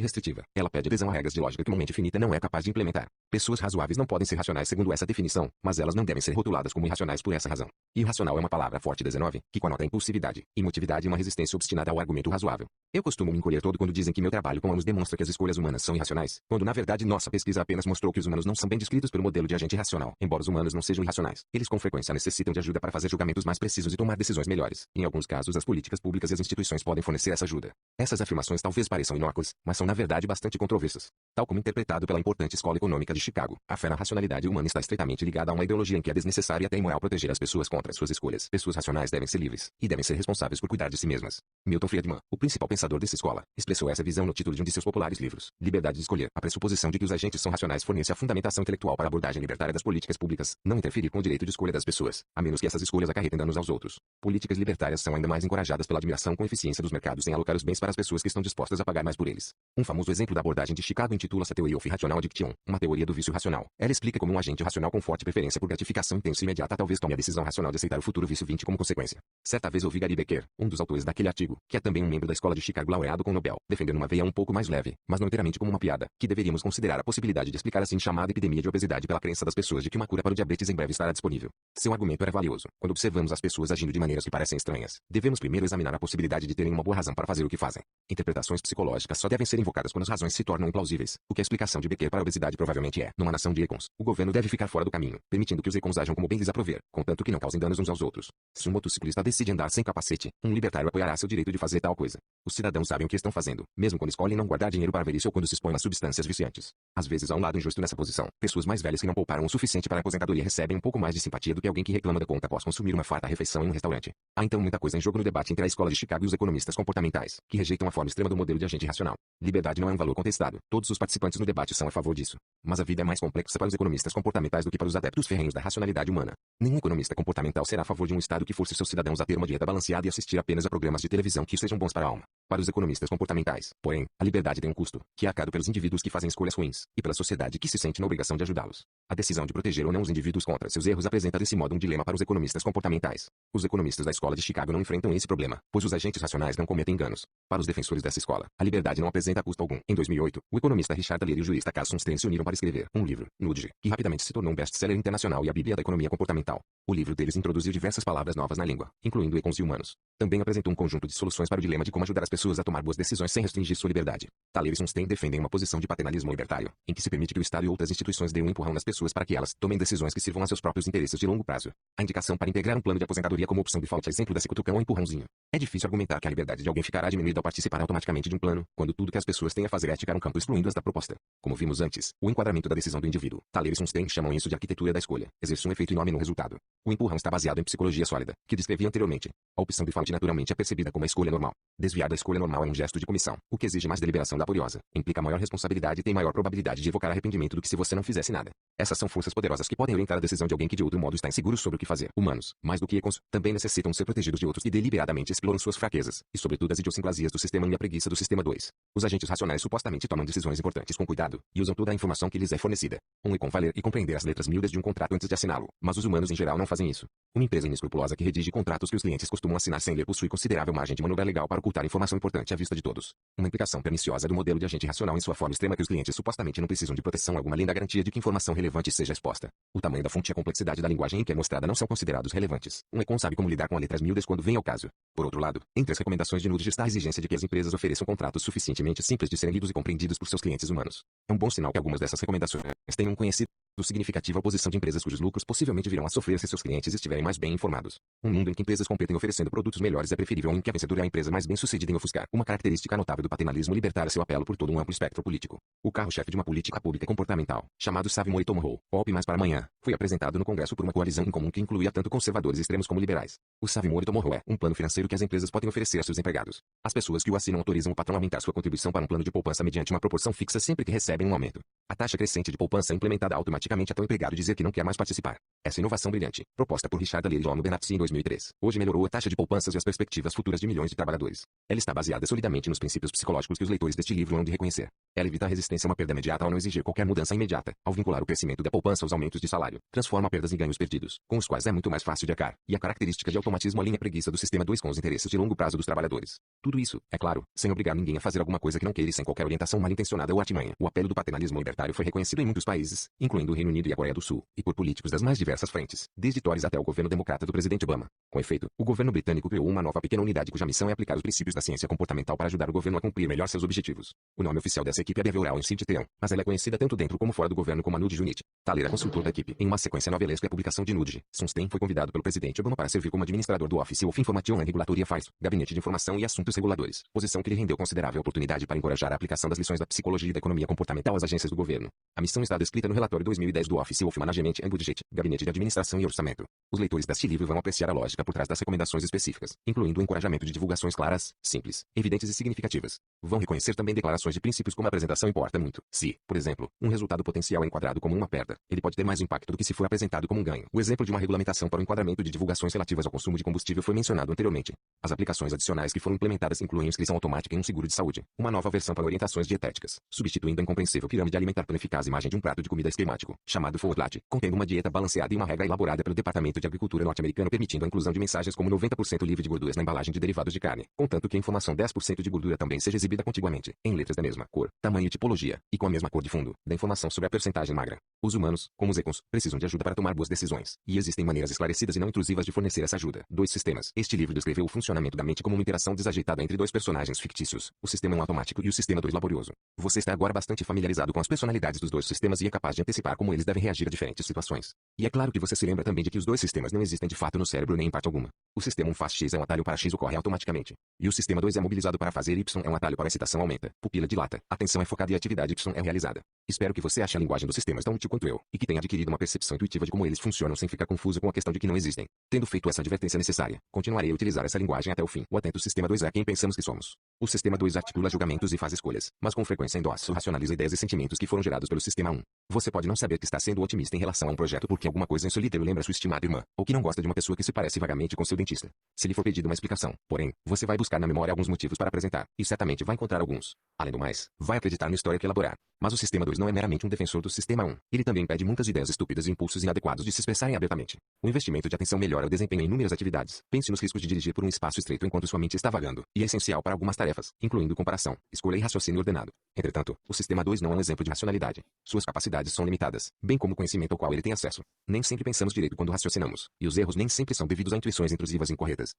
restritiva. Ela pede adesão a regras de lógica que uma mente finita não é capaz de implementar. Pessoas razoáveis não podem ser racionais segundo essa definição, mas elas não devem ser rotuladas como irracionais por essa razão. Irracional é uma palavra forte. 19, que conota impulsividade, emotividade e uma resistência obstinada ao argumento razoável. Eu costumo me encolher todo quando dizem que meu trabalho com alunos demonstra que as escolhas humanas são irracionais, quando na verdade nossa pesquisa apenas mostrou que os humanos não são bem descritos pelo modelo de agente racional. Embora os humanos não sejam irracionais, eles com frequência necessitam de ajuda para fazer julgamentos mais precisos e tomar decisões melhores. Em alguns casos, as políticas públicas e as instituições podem fornecer essa ajuda. Essas afirmações talvez pareçam inócuas, mas são na verdade bastante controversas. Tal como interpretado pela importante Escola Econômica de Chicago, a fé na racionalidade humana está estreitamente ligada a uma ideologia em que é desnecessário e até imoral proteger as pessoas contra suas escolhas. Pessoas racionais devem ser livres, e devem ser responsáveis por cuidar de si mesmas. Milton Friedman, o principal pensador dessa escola, expressou essa visão no título de um de seus populares livros, Liberdade de Escolher. A pressuposição de que os agentes são racionais fornece a fundamentação intelectual para a abordagem libertária das políticas públicas, não interferir com o direito de escolha das pessoas, a menos que essas escolhas acarretem danos aos outros. Políticas libertárias são ainda mais encorajadas pela admiração com eficiência dos mercados em alocar os bens para as pessoas que estão dispostas a pagar mais por eles. Um famoso exemplo da abordagem de Chicago intitula-se a Theory of Rational Addiction, uma teoria do vício racional. Ela explica como um agente racional com forte preferência por gratificação intensa e imediata talvez tome a decisão racional de aceitar o futuro vício 20 como consequência. Certa vez ouvi Gary Becker, um dos autores daquele artigo, que é também um membro da escola de Chicago laureado com o Nobel, defendendo uma veia um pouco mais leve, mas não inteiramente como uma piada, que deveríamos considerar a possibilidade de explicar assim chamada epidemia de obesidade pela crença das pessoas de que uma cura para o diabetes em breve estará disponível. Seu argumento era valioso. Quando observamos as pessoas agindo de maneiras que parecem estranhas, devemos primeiro examinar a possibilidade de terem uma boa razão para fazer o que fazem. Interpretações psicológicas só devem ser invocadas quando as razões se tornam implausíveis, o que a explicação de Becker para a obesidade provavelmente é. Numa nação de econs, o governo deve ficar fora do caminho, permitindo que os econs ajam como bem lhes aprover, contanto que não causem danos uns aos outros. Se um motociclista decide andar sem capacete, um libertário apoiará seu direito de fazer tal coisa. Os cidadãos sabem o que estão fazendo, mesmo quando escolhem não guardar dinheiro para ver isso ou quando se expõem a substâncias viciantes. Às vezes há um lado injusto nessa posição. Pessoas mais velhas que não pouparam o suficiente para a aposentadoria recebem um pouco mais de simpatia do que alguém que reclama da conta após consumir uma farta refeição em um restaurante. Há então muita coisa em jogo no debate entre a escola de Chicago e os economistas comportamentais, que rejeitam a forma extrema do modelo de agente racional. Liberdade não é um valor contestado. Todos os participantes no debate são a favor disso. Mas a vida é mais complexa para os economistas comportamentais do que para os adeptos ferrenhos da racionalidade humana. Nenhum economista comportamental será a favor de um Estado que force seus cidadãos a ter uma dieta balanceada e assistir apenas a programas de televisão que sejam bons para a alma. Para os economistas comportamentais, porém, a liberdade tem um custo, que é arcado pelos indivíduos que fazem escolhas ruins, e pela sociedade que se sente na obrigação de ajudá-los. A decisão de proteger ou não os indivíduos contra seus erros apresenta desse modo um dilema para os economistas comportamentais. Os economistas da escola de Chicago não enfrentam esse problema, pois os agentes racionais não cometem enganos. Para os defensores dessa escola, a liberdade não apresenta custo algum. Em 2008, o economista Richard Thaler e o jurista Carl Sunstein se uniram para escrever um livro, Nudge, que rapidamente se tornou um best-seller internacional e a Bíblia da economia comportamental. O livro deles introduziu diversas palavras novas na língua, incluindo econs e humanos. Também apresentou um conjunto de soluções para o dilema de como ajudar as pessoas a tomar boas decisões sem restringir sua liberdade. Thaler e Sunstein defendem uma posição de paternalismo libertário, em que se permite que o Estado e outras instituições deem um empurrão nas pessoas para que elas tomem decisões que sirvam a seus próprios interesses de longo prazo. A indicação para integrar um plano de aposentadoria como opção default é exemplo desse cutucão ou empurrãozinho. É difícil argumentar que a liberdade de alguém ficará diminuída ao participar automaticamente de um plano, quando tudo que as pessoas têm a fazer é aticar um campo excluindo-as da proposta. Como vimos antes, o enquadramento da decisão do indivíduo. Thaler e Sunstein chamam isso de arquitetura da escolha. Exerce um efeito enorme no resultado. O empurrão está baseado em psicologia sólida, que descrevi anteriormente. A opção default naturalmente é percebida como a escolha normal. Desviar da escolha normal é um gesto de comissão, o que exige mais deliberação laboriosa, implica maior responsabilidade e tem maior probabilidade de evocar arrependimento do que se você não fizesse nada. Essas são forças poderosas que podem orientar a decisão de alguém que de outro modo está inseguro sobre o que fazer. Humanos, mais do que econs, também necessitam ser protegidos de outros que deliberadamente exploram suas fraquezas, e sobretudo as idiosincrasias do sistema 1 e a preguiça do sistema 2. Os agentes racionais supostamente tomam decisões importantes com cuidado, e usam toda a informação que lhes é fornecida. Um econ vai ler e compreender as letras miúdas de um contrato antes de assiná-lo, mas os humanos em geral não fazem isso. Uma empresa inescrupulosa que redige contratos que os clientes costumam assinar sem ler possui considerável margem de manobra legal para ocultar informação importante à vista de todos. Uma implicação perniciosa do modelo de agente racional em sua forma extrema é que os clientes supostamente não precisam de proteção alguma além da garantia de que informação relevante seja exposta. O tamanho da fonte e a complexidade da linguagem em que é mostrada não são considerados relevantes. Um econ sabe como lidar com as letras miúdas quando vem ao caso. Por outro lado, entre as recomendações de Nudge está a exigência de que as empresas ofereçam contratos suficientemente simples de serem lidos e compreendidos por seus clientes humanos. É um bom sinal que algumas dessas recomendações tenham conhecido significativa oposição de empresas cujos lucros possivelmente virão a sofrer se seus clientes estiverem mais bem informados. Um mundo em que empresas competem oferecendo produtos melhores é preferível em que a vencedora é a empresa mais bem-sucedida em ofuscar uma característica notável do paternalismo libertar a seu apelo por todo um amplo espectro político. O carro-chefe de uma política pública comportamental, chamado Savimore Morito Morrow, POP mais para amanhã, foi apresentado no Congresso por uma coalizão incomum que incluía tanto conservadores extremos como liberais. O Savimore Morito Morrow é um plano financeiro que as empresas podem oferecer a seus empregados. As pessoas que o assinam autorizam o patrão a aumentar sua contribuição para um plano de poupança mediante uma proporção fixa sempre que recebem um aumento. A taxa crescente de poupança é implementada automaticamente até o empregado dizer que não quer mais participar. Essa inovação brilhante, proposta por Richard Thaler e John Bernanke em 2003, hoje melhorou a taxa de poupanças e as perspectivas futuras de milhões de trabalhadores. Ela está baseada solidamente nos princípios psicológicos que os leitores deste livro hão de reconhecer. Ela evita a resistência a uma perda imediata ao não exigir qualquer mudança imediata, ao vincular o crescimento da poupança aos aumentos de salário, transforma perdas em ganhos perdidos, com os quais é muito mais fácil de arcar, e a característica de automatismo alinha a preguiça do sistema 2 com os interesses de longo prazo dos trabalhadores. Tudo isso, é claro, sem obrigar ninguém a fazer alguma coisa que não queira e sem qualquer orientação mal-intencionada ou artimanha. O apelo do paternalismo libertário foi reconhecido em muitos países, incluindo o Reino Unido e a Coreia do Sul, e por políticos das mais diversas frentes, desde Tories até o governo democrata do presidente Obama. Com efeito, o governo britânico criou uma nova pequena unidade cuja missão é aplicar os princípios da ciência comportamental para ajudar o governo a cumprir melhor seus objetivos. O nome oficial dessa equipe é Behavioral Institute Theon, mas ela é conhecida tanto dentro como fora do governo como a Nudge Unit. Thaler é consultor da equipe. Em uma sequência novelesca a publicação de Nudge, Sunstein foi convidado pelo presidente Obama para servir como administrador do Office of Information and Regulatory Affairs, Gabinete de Informação e Assuntos Reguladores, posição que lhe rendeu considerável oportunidade para encorajar a aplicação das lições da psicologia e da economia comportamental às agências do governo. A missão está descrita no relatório 2010 do Office of Management and Budget, Gabinete de Administração e Orçamento. Os leitores deste livro vão apreciar a lógica por trás das recomendações específicas, incluindo o encorajamento de divulgações claras, simples, evidentes e significativas. Vão reconhecer também declarações de princípios como a apresentação importa muito. Se, por exemplo, um resultado potencial é enquadrado como uma perda, ele pode ter mais impacto do que se for apresentado como um ganho. O exemplo de uma regulamentação para o enquadramento de divulgações relativas ao consumo de combustível foi mencionado anteriormente. As aplicações adicionais que foram implementadas incluem inscrição automática em um seguro de saúde, uma nova versão para orientações dietéticas, substituindo a incompreensível pirâmide alimentar pela eficaz imagem de um prato de comida esquemático, chamado FODMAP, contendo uma dieta balanceada e uma regra elaborada pelo Departamento de Agricultura norte-americano permitindo a inclusão de mensagens como 90% livre de gorduras na embalagem de derivados de carne, contanto que a informação 10% de gordura também seja exibida contiguamente, em letras da mesma cor, tamanho e tipologia, e com a mesma cor de fundo, da informação sobre a percentagem magra. Os humanos, como os econs, precisam de ajuda para tomar boas decisões, e existem maneiras esclarecidas e não intrusivas de fornecer essa ajuda. Dois sistemas. Este livro descreveu o funcionamento da mente como uma interação desajeitada entre dois personagens fictícios, o sistema 1 automático e o sistema 2 laborioso. Você está agora bastante familiarizado com as personalidades dos dois sistemas e é capaz de antecipar como eles devem reagir a diferentes situações. E é claro que você se lembra também de que os dois sistemas não existem de fato no cérebro nem em parte alguma. O sistema 1 faz X é um atalho para X ocorre automaticamente. E o sistema 2 é mobilizado para fazer Y é um atalho para a excitação aumenta, pupila dilata, atenção é focada e a atividade Y é realizada. Espero que você ache a linguagem dos sistemas tão útil quanto eu, e que tenha adquirido uma percepção intuitiva de como eles funcionam sem ficar confuso com a questão de que não existem. Tendo feito essa advertência necessária, continuarei a utilizar essa linguagem até o fim. O atento sistema 2 é quem pensamos que somos. O sistema 2 articula julgamentos e faz escolhas, mas com frequência endossa ou racionaliza ideias e sentimentos que foram gerados pelo sistema 1. Você pode não saber que está sendo otimista em relação a um projeto porque alguma coisa em seu líder lembra sua estimada irmã, ou que não gosta de uma pessoa que se parece vagamente com seu dentista. Se lhe for pedido uma explicação, porém, você vai buscar na memória alguns motivos para apresentar, e certamente vai encontrar alguns. Além do mais, vai acreditar na história que elaborar. Mas o sistema 2 não é meramente um defensor do sistema 1. Ele também impede muitas ideias estúpidas e impulsos inadequados de se expressarem abertamente. O investimento de atenção melhora o desempenho em inúmeras atividades. Pense nos riscos de dirigir por um espaço estreito enquanto sua mente está vagando, e é essencial para algumas tarefas, incluindo comparação, escolha e raciocínio ordenado. Entretanto, o sistema 2 não é um exemplo de racionalidade. Suas capacidades são limitadas, bem como o conhecimento ao qual ele tem acesso. Nem sempre pensamos direito quando raciocinamos, e os erros nem sempre são devidos a intuições intrusivas e incorretas.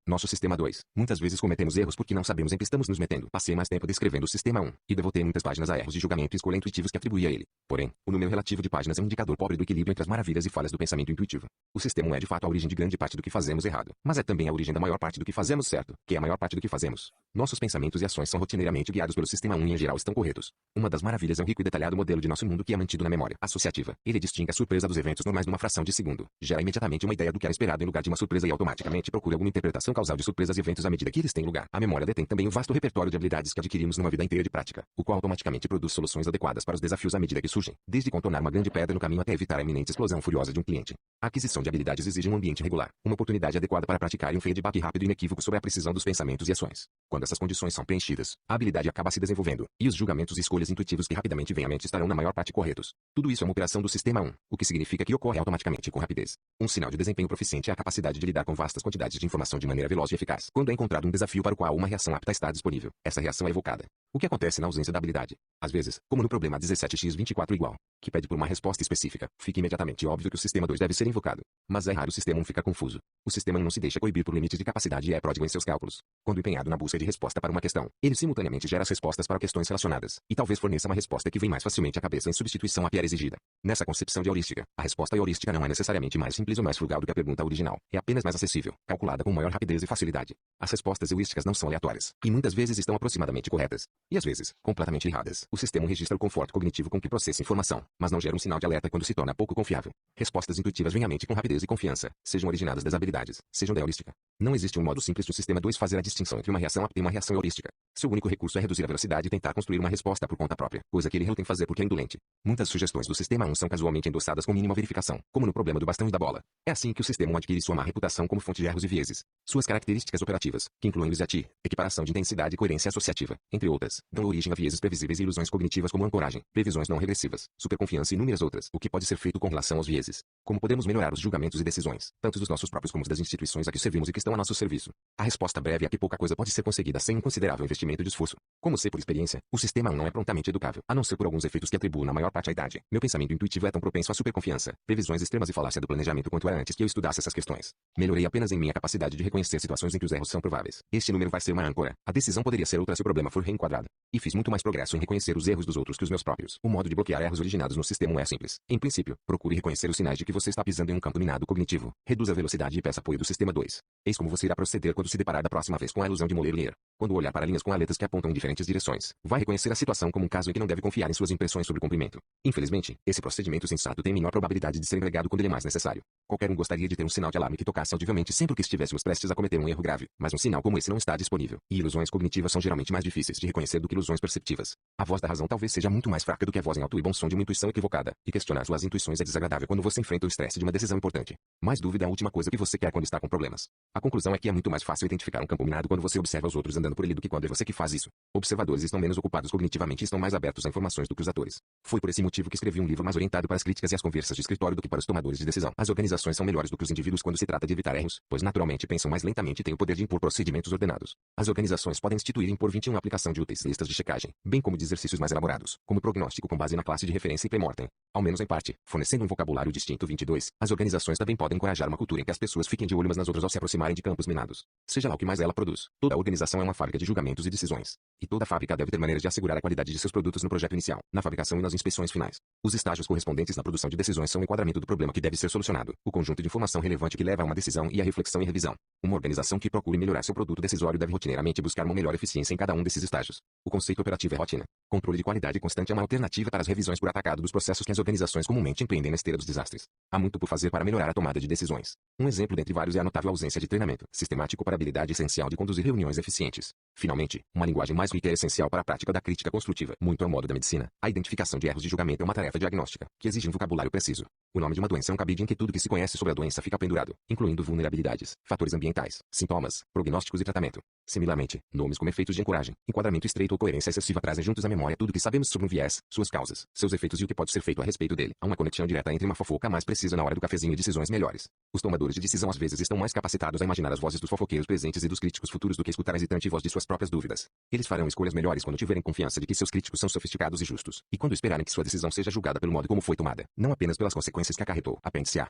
Nosso sistema 2, muitas vezes cometemos erros porque não sabemos em que estamos nos metendo. Passei mais tempo descrevendo o sistema 1, e devotei muitas páginas a erros de julgamento e escolha intuitivos que atribuí a ele. Porém, o número relativo de páginas é um indicador pobre do equilíbrio entre as maravilhas e falhas do pensamento intuitivo. O sistema 1 é de fato a origem de grande parte do que fazemos errado, mas é também a origem da maior parte do que fazemos certo, que é a maior parte do que fazemos. Nossos pensamentos e ações são rotineiramente guiados pelo sistema 1 e em geral estão corretos. Uma das maravilhas é o rico e detalhado modelo de nosso mundo que é mantido na memória associativa. Ele distingue a surpresa dos eventos normais numa fração de segundo. Gera imediatamente uma ideia do que era esperado em lugar de uma surpresa e automaticamente procura alguma interpretação causal de surpresas e eventos à medida que eles têm lugar. A memória detém também um vasto repertório de habilidades que adquirimos numa vida inteira de prática, o qual automaticamente produz soluções adequadas para os desafios à medida que surgem, desde contornar uma grande pedra no caminho até evitar a iminente explosão furiosa de um cliente. A aquisição de habilidades exige um ambiente regular, uma oportunidade adequada para praticar e um feedback rápido e inequívoco sobre a precisão dos pensamentos e ações. Quando essas condições são preenchidas, a habilidade acaba se desenvolvendo, e os julgamentos e escolhas intuitivos que rapidamente vêm à mente estarão na maior parte corretos. Tudo isso é uma operação do sistema 1, o que significa que ocorre automaticamente com rapidez. Um sinal de desempenho proficiente é a capacidade de lidar com vastas quantidades de informação de maneira veloz e eficaz. Quando é encontrado um desafio para o qual uma reação apta está disponível, essa reação é evocada. O que acontece na ausência da habilidade? Às vezes, como no problema 17x24 igual, que pede por uma resposta específica, fica imediatamente óbvio que o sistema 2 deve ser invocado. Mas é raro o sistema 1 ficar confuso. O sistema 1 não se deixa coibir por limites de capacidade e é pródigo em seus cálculos. Quando empenhado na busca de resposta para uma questão, ele simultaneamente gera as respostas para questões relacionadas, e talvez forneça uma resposta que vem mais facilmente à cabeça em substituição à que era exigida. Nessa concepção de heurística, a resposta heurística não é necessariamente mais simples ou mais frugal do que a pergunta original, é apenas mais acessível, calculada com maior rapidez e facilidade. As respostas heurísticas não são aleatórias, e muitas vezes estão aproximadamente corretas, e às vezes, completamente erradas. O sistema registra o conforto cognitivo com que processa informação, mas não gera um sinal de alerta quando se torna pouco confiável. Respostas intuitivas vêm à mente com rapidez e confiança, sejam originadas das habilidades, sejam da heurística. Não existe um modo simples do sistema 2 fazer a distinção entre uma reação apta e uma reação heurística. Seu único recurso é reduzir a velocidade e tentar construir uma resposta por conta própria, coisa que ele reluta em fazer porque é indolente. Muitas sugestões do sistema 1 são casualmente endossadas com mínima verificação, como no problema do bastão e da bola. É assim que o sistema 1 adquire sua má reputação como fonte de erros e vieses. Suas características operativas, que incluem use-a-ti, equiparação de intensidade e coerência associativa, entre outras, dão origem a vieses previsíveis e ilusões cognitivas como ancoragem, previsões não regressivas, superconfiança e inúmeras outras. O que pode ser feito com relação aos vieses? Como podemos melhorar os julgamentos e decisões, tanto dos nossos próprios como das instituições a que servimos e que estão a nosso serviço? A resposta breve é que pouca coisa pode ser conseguida sem um considerável investimento de esforço. Como sei por experiência, o sistema 1 não é prontamente educável, a não ser por alguns efeitos que atribuo na maior parte à idade. Meu pensamento intuitivo é tão propenso à superconfiança, previsões extremas e falácia do planejamento quanto era antes que eu estudasse essas questões. Melhorei apenas em minha capacidade de reconhecer situações em que os erros são prováveis. Este número vai ser uma âncora. A decisão poderia ser outra se o problema for reenquadrado. E fiz muito mais progresso em reconhecer os erros dos outros que os meus próprios. O modo de bloquear erros originados no sistema 1 é simples. Em princípio, procure reconhecer os sinais de que você está pisando em um campo minado cognitivo. Reduza a velocidade e peça apoio do sistema 2. Eis como você irá proceder quando se deparar da próxima vez com a ilusão de moler e ler. Quando olhar para linhas com aletas que apontam em diferentes direções, vai reconhecer a situação como um caso em que não deve confiar em suas impressões sobre o comprimento. Infelizmente, esse procedimento sensato tem menor probabilidade de ser empregado quando ele é mais necessário. Qualquer um gostaria de ter um sinal de alarme que tocasse audivelmente sempre que estivéssemos prestes a cometer um erro grave, mas um sinal como esse não está disponível. E ilusões cognitivas são geralmente mais difíceis de reconhecer do que ilusões perceptivas. A voz da razão talvez seja muito mais fraca do que a voz em alto e bom som de uma intuição equivocada, e questionar suas intuições é desagradável quando você enfrenta o estresse de uma decisão importante. Mais dúvida é a última coisa que você quer quando está com problemas. A conclusão é que é muito mais fácil identificar um campo minado quando você observa os outros andando por ele do que quando é você que faz isso. Observadores estão menos ocupados cognitivamente e estão mais abertos a informações do que os atores. Foi por esse motivo que escrevi um livro mais orientado para as críticas e as conversas de escritório do que para os tomadores de decisão. As organizações são melhores do que os indivíduos quando se trata de evitar erros, pois naturalmente pensam mais lentamente e têm o poder de impor procedimentos ordenados. As organizações podem instituir e impor 21 aplicação de úteis listas de checagem, bem como de exercícios mais elaborados, como prognóstico com base na classe de referência e pré-mortem. Ao menos em parte, fornecendo um vocabulário distinto 22, as organizações também podem encorajar uma cultura em que as pessoas fiquem de olho umas nas outras ao se aproximarem de campos minados. Seja lá o que mais ela produz, toda organização é uma fábrica de julgamentos e decisões. E toda fábrica deve ter maneiras de assegurar a qualidade de seus produtos no projeto inicial, na fabricação e nas inspeções finais. Os estágios correspondentes na produção de decisões são o enquadramento do problema que deve ser solucionado, o conjunto de informação relevante que leva a uma decisão e a reflexão e revisão. Uma organização que procure melhorar seu produto decisório deve rotineiramente buscar uma melhor eficiência em cada um desses estágios. O conceito operativo é rotina. Controle de qualidade constante é uma alternativa para as revisões por atacado dos processos que as organizações comumente empreendem na esteira dos desastres. Há muito por fazer para melhorar a tomada de decisões. Um exemplo dentre vários é a notável ausência de treinamento sistemático para a habilidade essencial de conduzir reuniões eficientes. Finalmente, uma linguagem mais rica é essencial para a prática da crítica construtiva. Muito ao modo da medicina, a identificação de erros de julgamento é uma tarefa diagnóstica, que exige um vocabulário preciso. O nome de uma doença é um cabide em que tudo que se conhece sobre a doença fica pendurado, incluindo vulnerabilidades, fatores ambientais, sintomas, prognósticos e tratamento. Similarmente, nomes como efeitos de ancoragem, enquadramento estreito ou coerência excessiva trazem juntos à memória tudo o que sabemos sobre um viés, suas causas, seus efeitos e o que pode ser feito a respeito dele. Há uma conexão direta entre uma fofoca mais precisa na hora do cafezinho e decisões melhores. Os tomadores de decisão às vezes estão mais capacitados a imaginar as vozes dos fofoqueiros presentes e dos críticos futuros do que escutar a hesitante voz de suas próprias dúvidas. Eles farão escolhas melhores quando tiverem confiança de que seus críticos são sofisticados e justos, e quando esperarem que sua decisão seja julgada pelo modo como foi tomada, não apenas pelas consequências que acarretou. Apêndice A.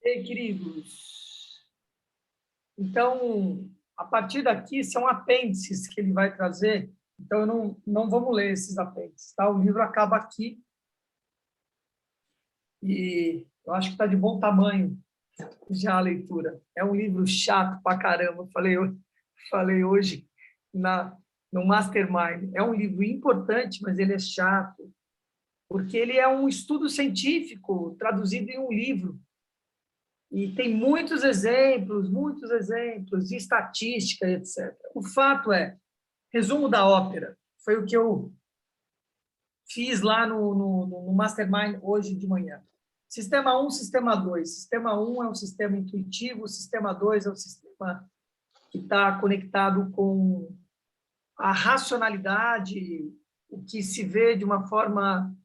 Ei, queridos. Então, A partir daqui, são apêndices que ele vai trazer, então não vamos ler esses apêndices, tá? O livro acaba aqui, e eu acho que está de bom tamanho já a leitura. É um livro chato pra caramba, falei hoje no Mastermind. É um livro importante, mas ele é chato, porque ele é um estudo científico traduzido em um livro. E tem muitos exemplos de estatística, etc. O fato é, resumo da ópera, foi o que eu fiz lá no Mastermind hoje de manhã. Sistema 1, Sistema 2. Sistema 1 é um sistema intuitivo, Sistema 2 é um sistema que está conectado com a racionalidade, o que se vê de uma forma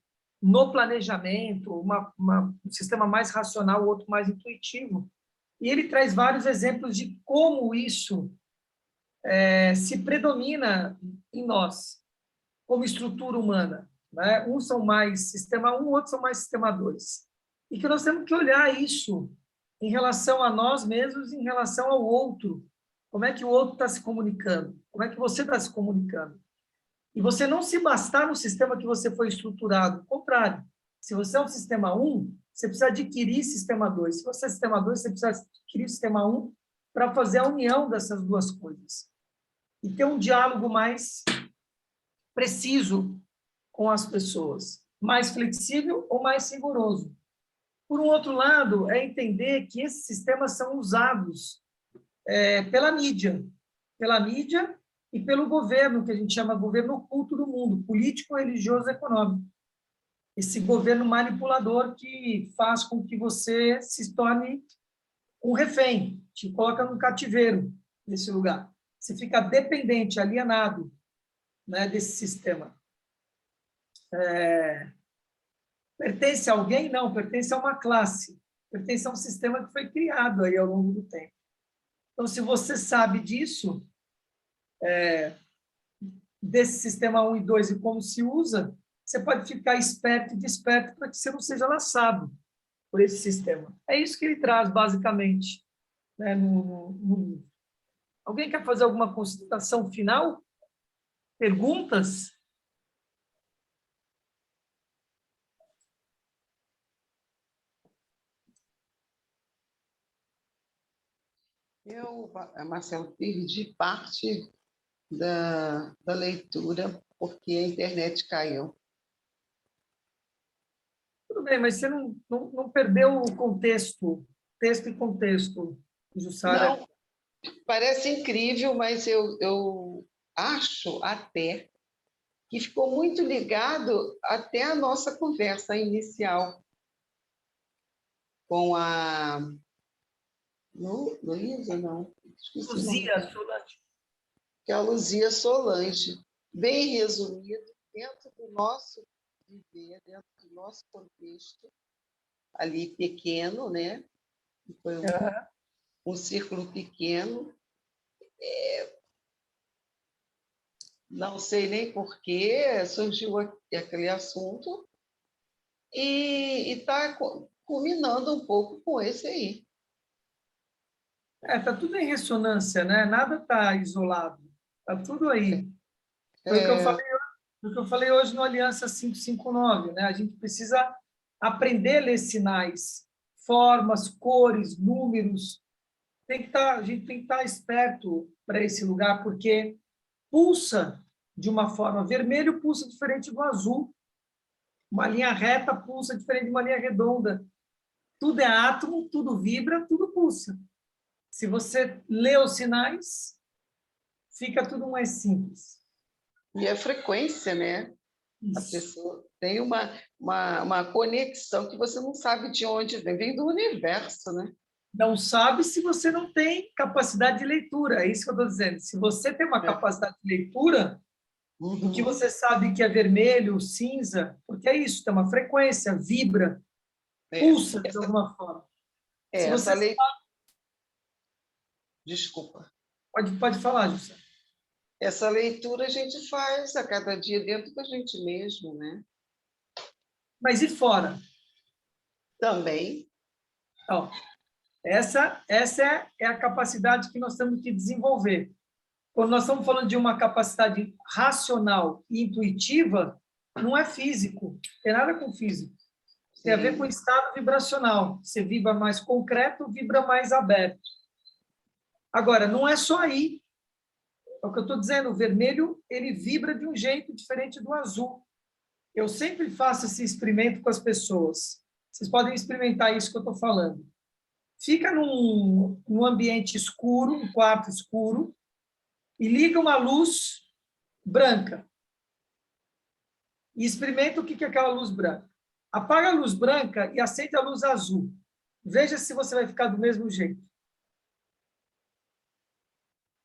no planejamento, um sistema mais racional, o outro mais intuitivo. E ele traz vários exemplos de como isso se predomina em nós, como estrutura humana. Né? Uns são mais sistema 1, outros são mais sistema 2. E que nós temos que olhar isso em relação a nós mesmos, em relação ao outro. Como é que o outro está se comunicando? Como é que você está se comunicando? E você não se bastar no sistema que você foi estruturado. Ao contrário, se você é um sistema 1, você precisa adquirir sistema 2. Se você é sistema 2, você precisa adquirir sistema 1 para fazer a união dessas duas coisas. E ter um diálogo mais preciso com as pessoas, mais flexível ou mais rigoroso. Por um outro lado, é entender que esses sistemas são usados pela mídia e pelo governo, que a gente chama governo oculto do mundo, político, religioso, econômico. Esse governo manipulador que faz com que você se torne um refém, te coloca num cativeiro nesse lugar. Você fica dependente, alienado, né, desse sistema. Pertence a alguém? Não, pertence a uma classe. Pertence a um sistema que foi criado aí ao longo do tempo. Então, se você sabe disso, desse sistema 1 e 2 e como se usa, você pode ficar esperto e desperto para que você não seja laçado por esse sistema. É isso que ele traz, basicamente, né, no livro. Alguém quer fazer alguma consideração final? Perguntas? Eu, Marcelo, perdi parte da leitura porque a internet caiu. Tudo bem, mas você não perdeu o contexto, texto e contexto, Jussara? Não, parece incrível, mas eu acho até que ficou muito ligado até a nossa conversa inicial com a Luísa, não, esqueci o nome Luzia, dela, Solange. que é a Luzia Solange, bem resumido, dentro do nosso viver, dentro do nosso contexto, ali pequeno, né? Foi um círculo pequeno. Não sei nem por que surgiu aquele assunto e está culminando um pouco com esse aí. Tá tudo em ressonância, né? Nada está isolado. Está tudo aí. Foi o que eu falei hoje no Aliança 559, né? A gente precisa aprender a ler sinais, formas, cores, números. A gente tem que estar esperto para esse lugar, porque pulsa de uma forma. Vermelho pulsa diferente do azul. Uma linha reta pulsa diferente de uma linha redonda. Tudo é átomo, tudo vibra, tudo pulsa. Se você lê os sinais, fica tudo mais simples. E a frequência, né? Isso. A pessoa tem uma conexão que você não sabe de onde vem do universo, né? Não sabe se você não tem capacidade de leitura. É isso que eu estou dizendo. Se você tem uma capacidade de leitura, do que você sabe que é vermelho, cinza, porque é isso, tem uma frequência, vibra, pulsa de alguma forma. Se você essa leitura... Desculpa. Pode falar, José. Essa leitura a gente faz a cada dia dentro da gente mesmo, né? Mas e fora? Também. Então, Essa é a capacidade que nós temos que desenvolver. Quando nós estamos falando de uma capacidade racional e intuitiva, não é físico, tem nada com físico. Tem a ver com o estado vibracional. Você vibra mais concreto, vibra mais aberto. Agora, não é só aí. É o que eu estou dizendo, o vermelho, ele vibra de um jeito diferente do azul. Eu sempre faço esse experimento com as pessoas. Vocês podem experimentar isso que eu estou falando. Fica num ambiente escuro, um quarto escuro, e liga uma luz branca. E experimenta o que é aquela luz branca. Apaga a luz branca e acende a luz azul. Veja se você vai ficar do mesmo jeito.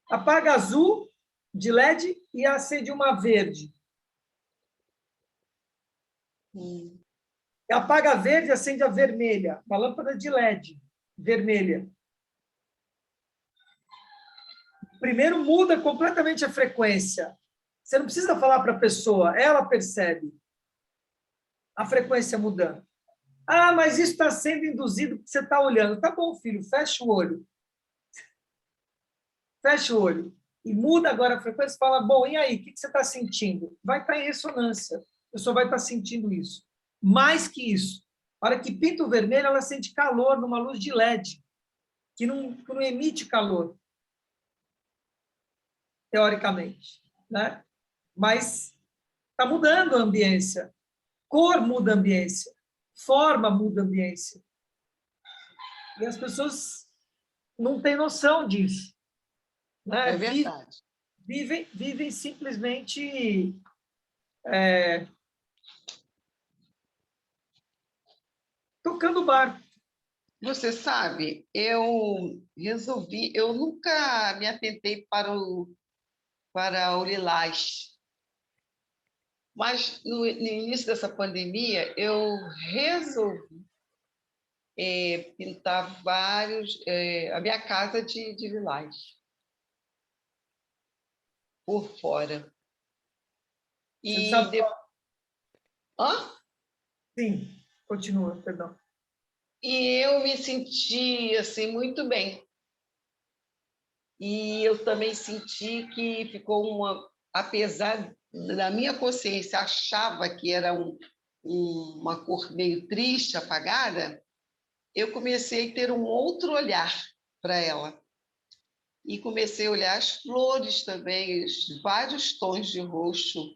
Apaga a azul de LED e acende uma verde. Apaga a verde e acende a vermelha. Uma lâmpada de LED vermelha. Primeiro muda completamente a frequência. Você não precisa falar para a pessoa, ela percebe a frequência mudando. Ah, mas isso está sendo induzido porque você está olhando. Tá bom, filho, fecha o olho. Fecha o olho. E muda agora a frequência e fala, bom, e aí, o que você está sentindo? Vai estar em ressonância. A pessoa vai estar sentindo isso. Mais que isso. A hora que pinta o vermelho, ela sente calor numa luz de LED, que não emite calor, teoricamente. Né? Mas está mudando a ambiência. Cor muda a ambiência. Forma muda a ambiência. E as pessoas não têm noção disso. Né? É verdade. Vivem simplesmente tocando barco. Você sabe, eu resolvi, eu nunca me atentei para o lilás, mas no início dessa pandemia eu resolvi pintar a minha casa de lilás por fora. Você E sabe qual... Hã? Sim, continua, perdão. E eu me senti assim muito bem. E eu também senti que ficou apesar da minha consciência achava que era uma cor meio triste, apagada, eu comecei a ter um outro olhar para ela. E comecei a olhar as flores também, vários tons de roxo,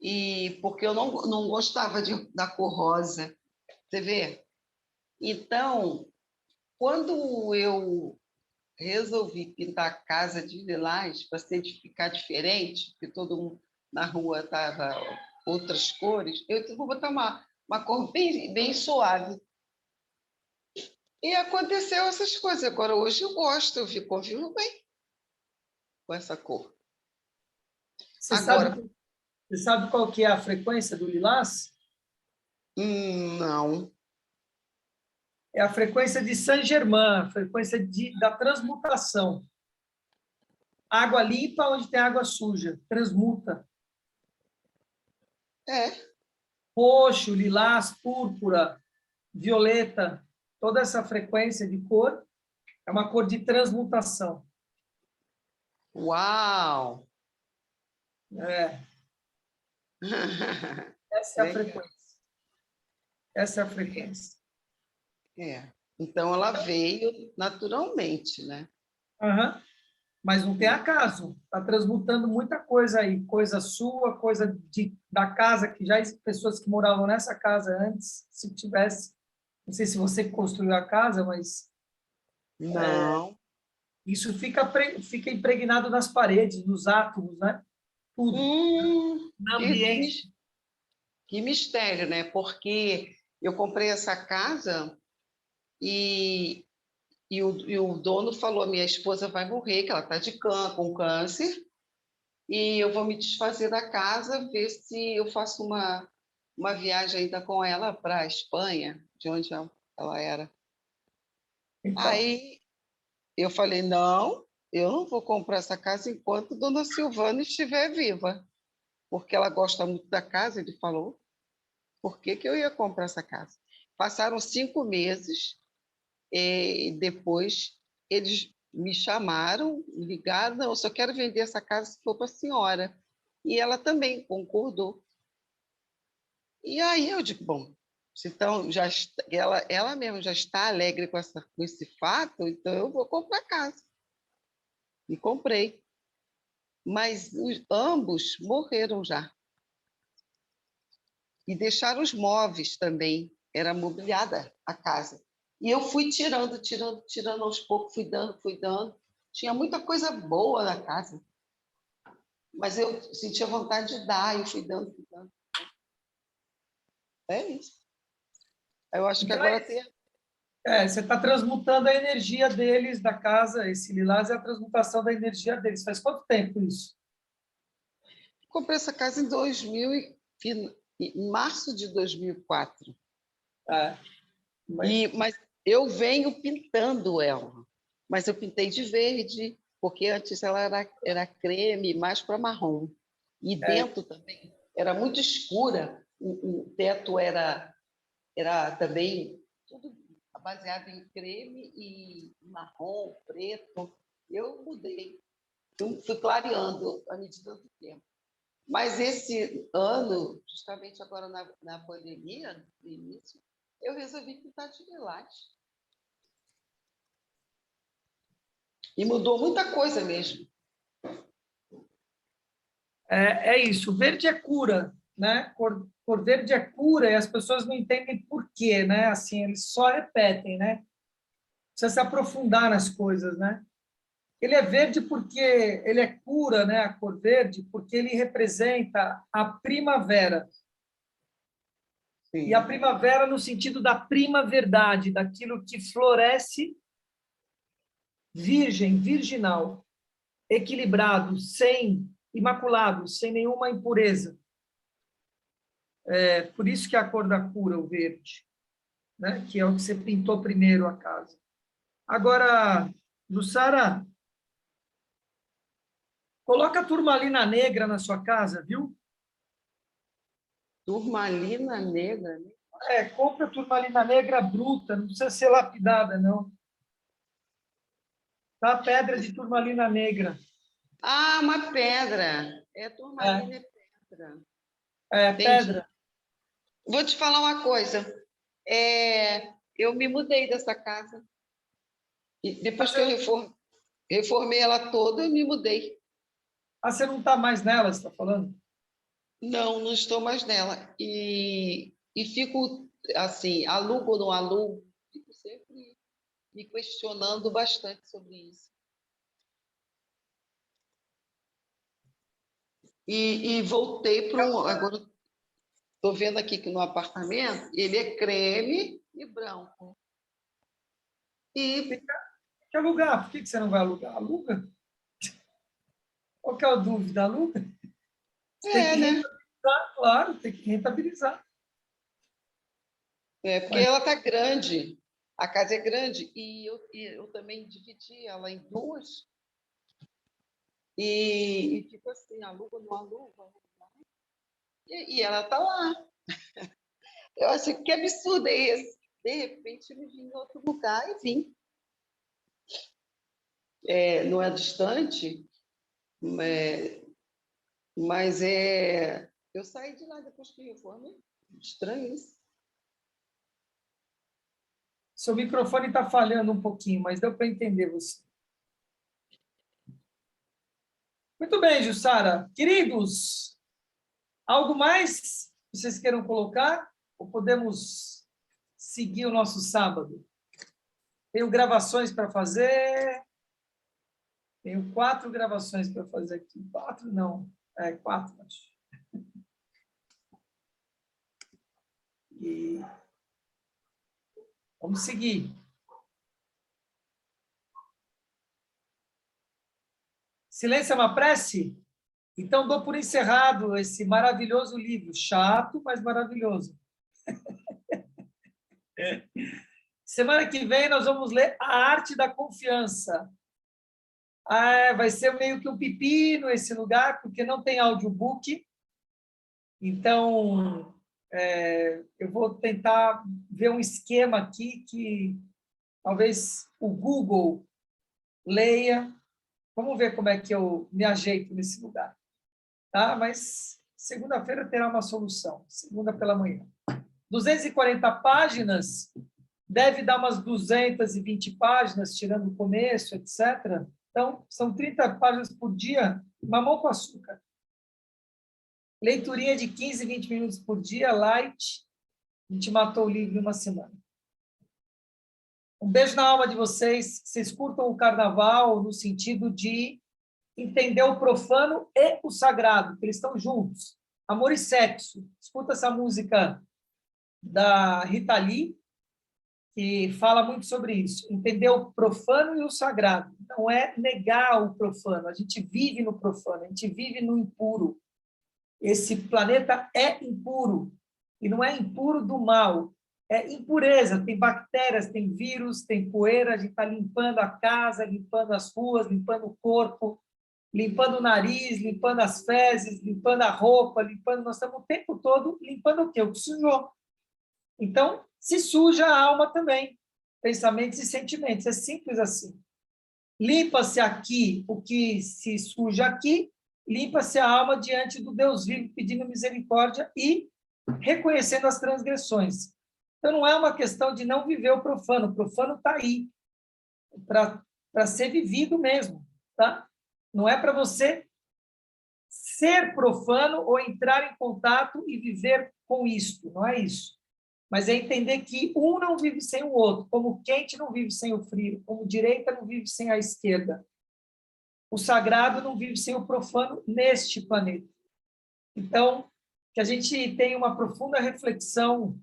e porque eu não gostava da cor rosa, você vê? Então, quando eu resolvi pintar a casa de lilás para ficar diferente, porque todo mundo na rua estava outras cores, eu disse, vou botar uma cor bem suave. E aconteceu essas coisas. Agora, hoje eu gosto, convivo bem com essa cor. Você Agora, sabe, você sabe qual que é a frequência do lilás? não. É a frequência de Saint-Germain, a frequência da transmutação. Água limpa onde tem água suja, transmuta. É. Roxo, lilás, púrpura, violeta, toda essa frequência de cor é uma cor de transmutação. Uau! É. Essa é a frequência. Essa é a frequência. É. Então, ela veio naturalmente, né? Uhum. Mas não tem acaso. Está transmutando muita coisa aí. Coisa sua, coisa da casa, que já pessoas que moravam nessa casa antes, se tivesse... Não sei se você construiu a casa, mas... Não. Isso fica impregnado nas paredes, nos átomos, né? Tudo. No ambiente. Que mistério, né? Porque eu comprei essa casa e o dono falou: minha esposa vai morrer, que ela está com câncer, e eu vou me desfazer da casa, ver se eu faço uma viagem ainda com ela para a Espanha, de onde ela era. Então, Aí eu falei: não, eu não vou comprar essa casa enquanto Dona Silvana estiver viva, porque ela gosta muito da casa, ele falou. Por que eu ia comprar essa casa? Passaram 5 meses, E depois eles me chamaram, me ligaram, não, eu só quero vender essa casa se for para a senhora. E ela também concordou. E aí eu digo, bom, então ela mesma já está alegre com esse fato, então eu vou comprar a casa. E comprei. Mas ambos morreram já. E deixaram os móveis também. Era mobiliada a casa. E eu fui tirando aos poucos, fui dando. Tinha muita coisa boa na casa. Mas eu sentia vontade de dar, eu fui dando, fui dando. É isso. Eu acho que Então, agora tem... você está transmutando a energia deles da casa. Esse lilás é a transmutação da energia deles. Faz quanto tempo isso? Comprei essa casa em março de 2004. Mas eu venho pintando ela. Mas eu pintei de verde, porque antes ela era creme, mais para marrom. E dentro também era muito escura. O teto era também tudo baseado em creme e marrom, preto. Eu mudei. Eu fui clareando à medida do tempo. Mas esse ano, justamente agora na pandemia, no início, eu resolvi pintar de lilás. E mudou muita coisa mesmo. É isso. Verde é cura, né? Cor verde é cura e as pessoas não entendem por quê, né? Assim, eles só repetem, né? Precisa se aprofundar nas coisas, né? Ele é verde porque ele é cura, né? A cor verde, porque ele representa a primavera. Sim. E a primavera no sentido da prima verdade, daquilo que floresce virgem, virginal, equilibrado, sem imaculado, sem nenhuma impureza. É por isso que é a cor da cura, o verde, né? Que é o que você pintou primeiro a casa. Agora, Jussara, coloca a turmalina negra na sua casa, viu? Turmalina negra, né? Compra turmalina negra bruta, não precisa ser lapidada, não. Tá? Pedra de turmalina negra. Ah, uma pedra. Turmalina é pedra. Entendi. Pedra. Vou te falar uma coisa. Eu me mudei dessa casa. E depois que eu reformei ela toda, eu me mudei. Você não está mais nela, você está falando? Não, não estou mais nela. E fico assim, alugo ou não alugo? Fico sempre me questionando bastante sobre isso. E voltei para um... Agora estou vendo aqui que no apartamento ele é creme e branco. Tem que alugar. Por que você não vai alugar? Aluga. Qual que é a dúvida? Aluga. Você tem que Né? rentabilizar, claro, tem que rentabilizar. Porque ela está grande. A casa é grande e eu também dividi ela em duas. E fico assim, aluga, não aluga. E ela está lá. Eu acho que absurdo é esse. De repente, eu me vim em outro lugar e vim. Não é distante, mas eu saí de lá depois que reformei. Estranho isso. Seu microfone está falhando um pouquinho, mas deu para entender você. Muito bem, Jussara. Queridos, algo mais que vocês queiram colocar? Ou podemos seguir o nosso sábado? Tenho gravações para fazer. Tenho 4 gravações para fazer aqui. 4 não. 4, acho. E vamos seguir. Silêncio é uma prece? Então, dou por encerrado esse maravilhoso livro. Chato, mas maravilhoso. Semana que vem, nós vamos ler A Arte da Confiança. Vai ser meio que um pepino esse lugar, porque não tem audiobook. Então, eu vou tentar ver um esquema aqui que talvez o Google leia. Vamos ver como é que eu me ajeito nesse lugar. Tá? Mas segunda-feira terá uma solução, segunda pela manhã. 240 páginas, deve dar umas 220 páginas, tirando o começo, etc. Então, são 30 páginas por dia, mamão com açúcar. Leiturinha de 15, 20 minutos por dia, light. A gente matou o livro em uma semana. Um beijo na alma de vocês, que vocês curtam o carnaval no sentido de entender o profano e o sagrado, que eles estão juntos. Amor e sexo. Escuta essa música da Rita Lee, que fala muito sobre isso. Entender o profano e o sagrado. Não é negar o profano. A gente vive no profano, a gente vive no impuro. Esse planeta é impuro. E não é impuro do mal. É impureza. Tem bactérias, tem vírus, tem poeira. A gente está limpando a casa, limpando as ruas, limpando o corpo, limpando o nariz, limpando as fezes, limpando a roupa, limpando... Nós estamos o tempo todo limpando o quê? O que sujou. Então, se suja a alma também. Pensamentos e sentimentos. É simples assim. Limpa-se aqui o que se suja aqui, limpa-se a alma diante do Deus vivo, pedindo misericórdia e reconhecendo as transgressões. Então, não é uma questão de não viver o profano está aí, para ser vivido mesmo, tá? Não é para você ser profano ou entrar em contato e viver com isto, não é isso. Mas é entender que um não vive sem o outro, como o quente não vive sem o frio, como a direita não vive sem a esquerda. O sagrado não vive sem o profano neste planeta. Então, que a gente tenha uma profunda reflexão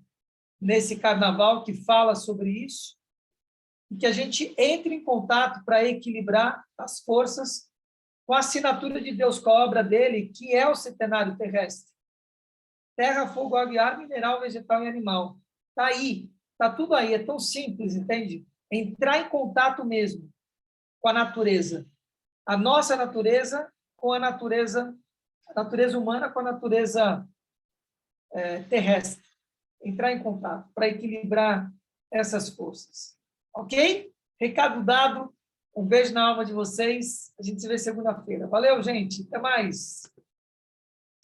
nesse carnaval que fala sobre isso, e que a gente entre em contato para equilibrar as forças com a assinatura de Deus, com a obra dele, que é o centenário terrestre. Terra, fogo, água e ar, mineral, vegetal e animal. Está aí, está tudo aí, é tão simples, entende? Entrar em contato mesmo com a natureza. A nossa natureza com a natureza humana com a natureza terrestre. Entrar em contato para equilibrar essas forças. Ok? Recado dado. Um beijo na alma de vocês. A gente se vê segunda-feira. Valeu, gente. Até mais.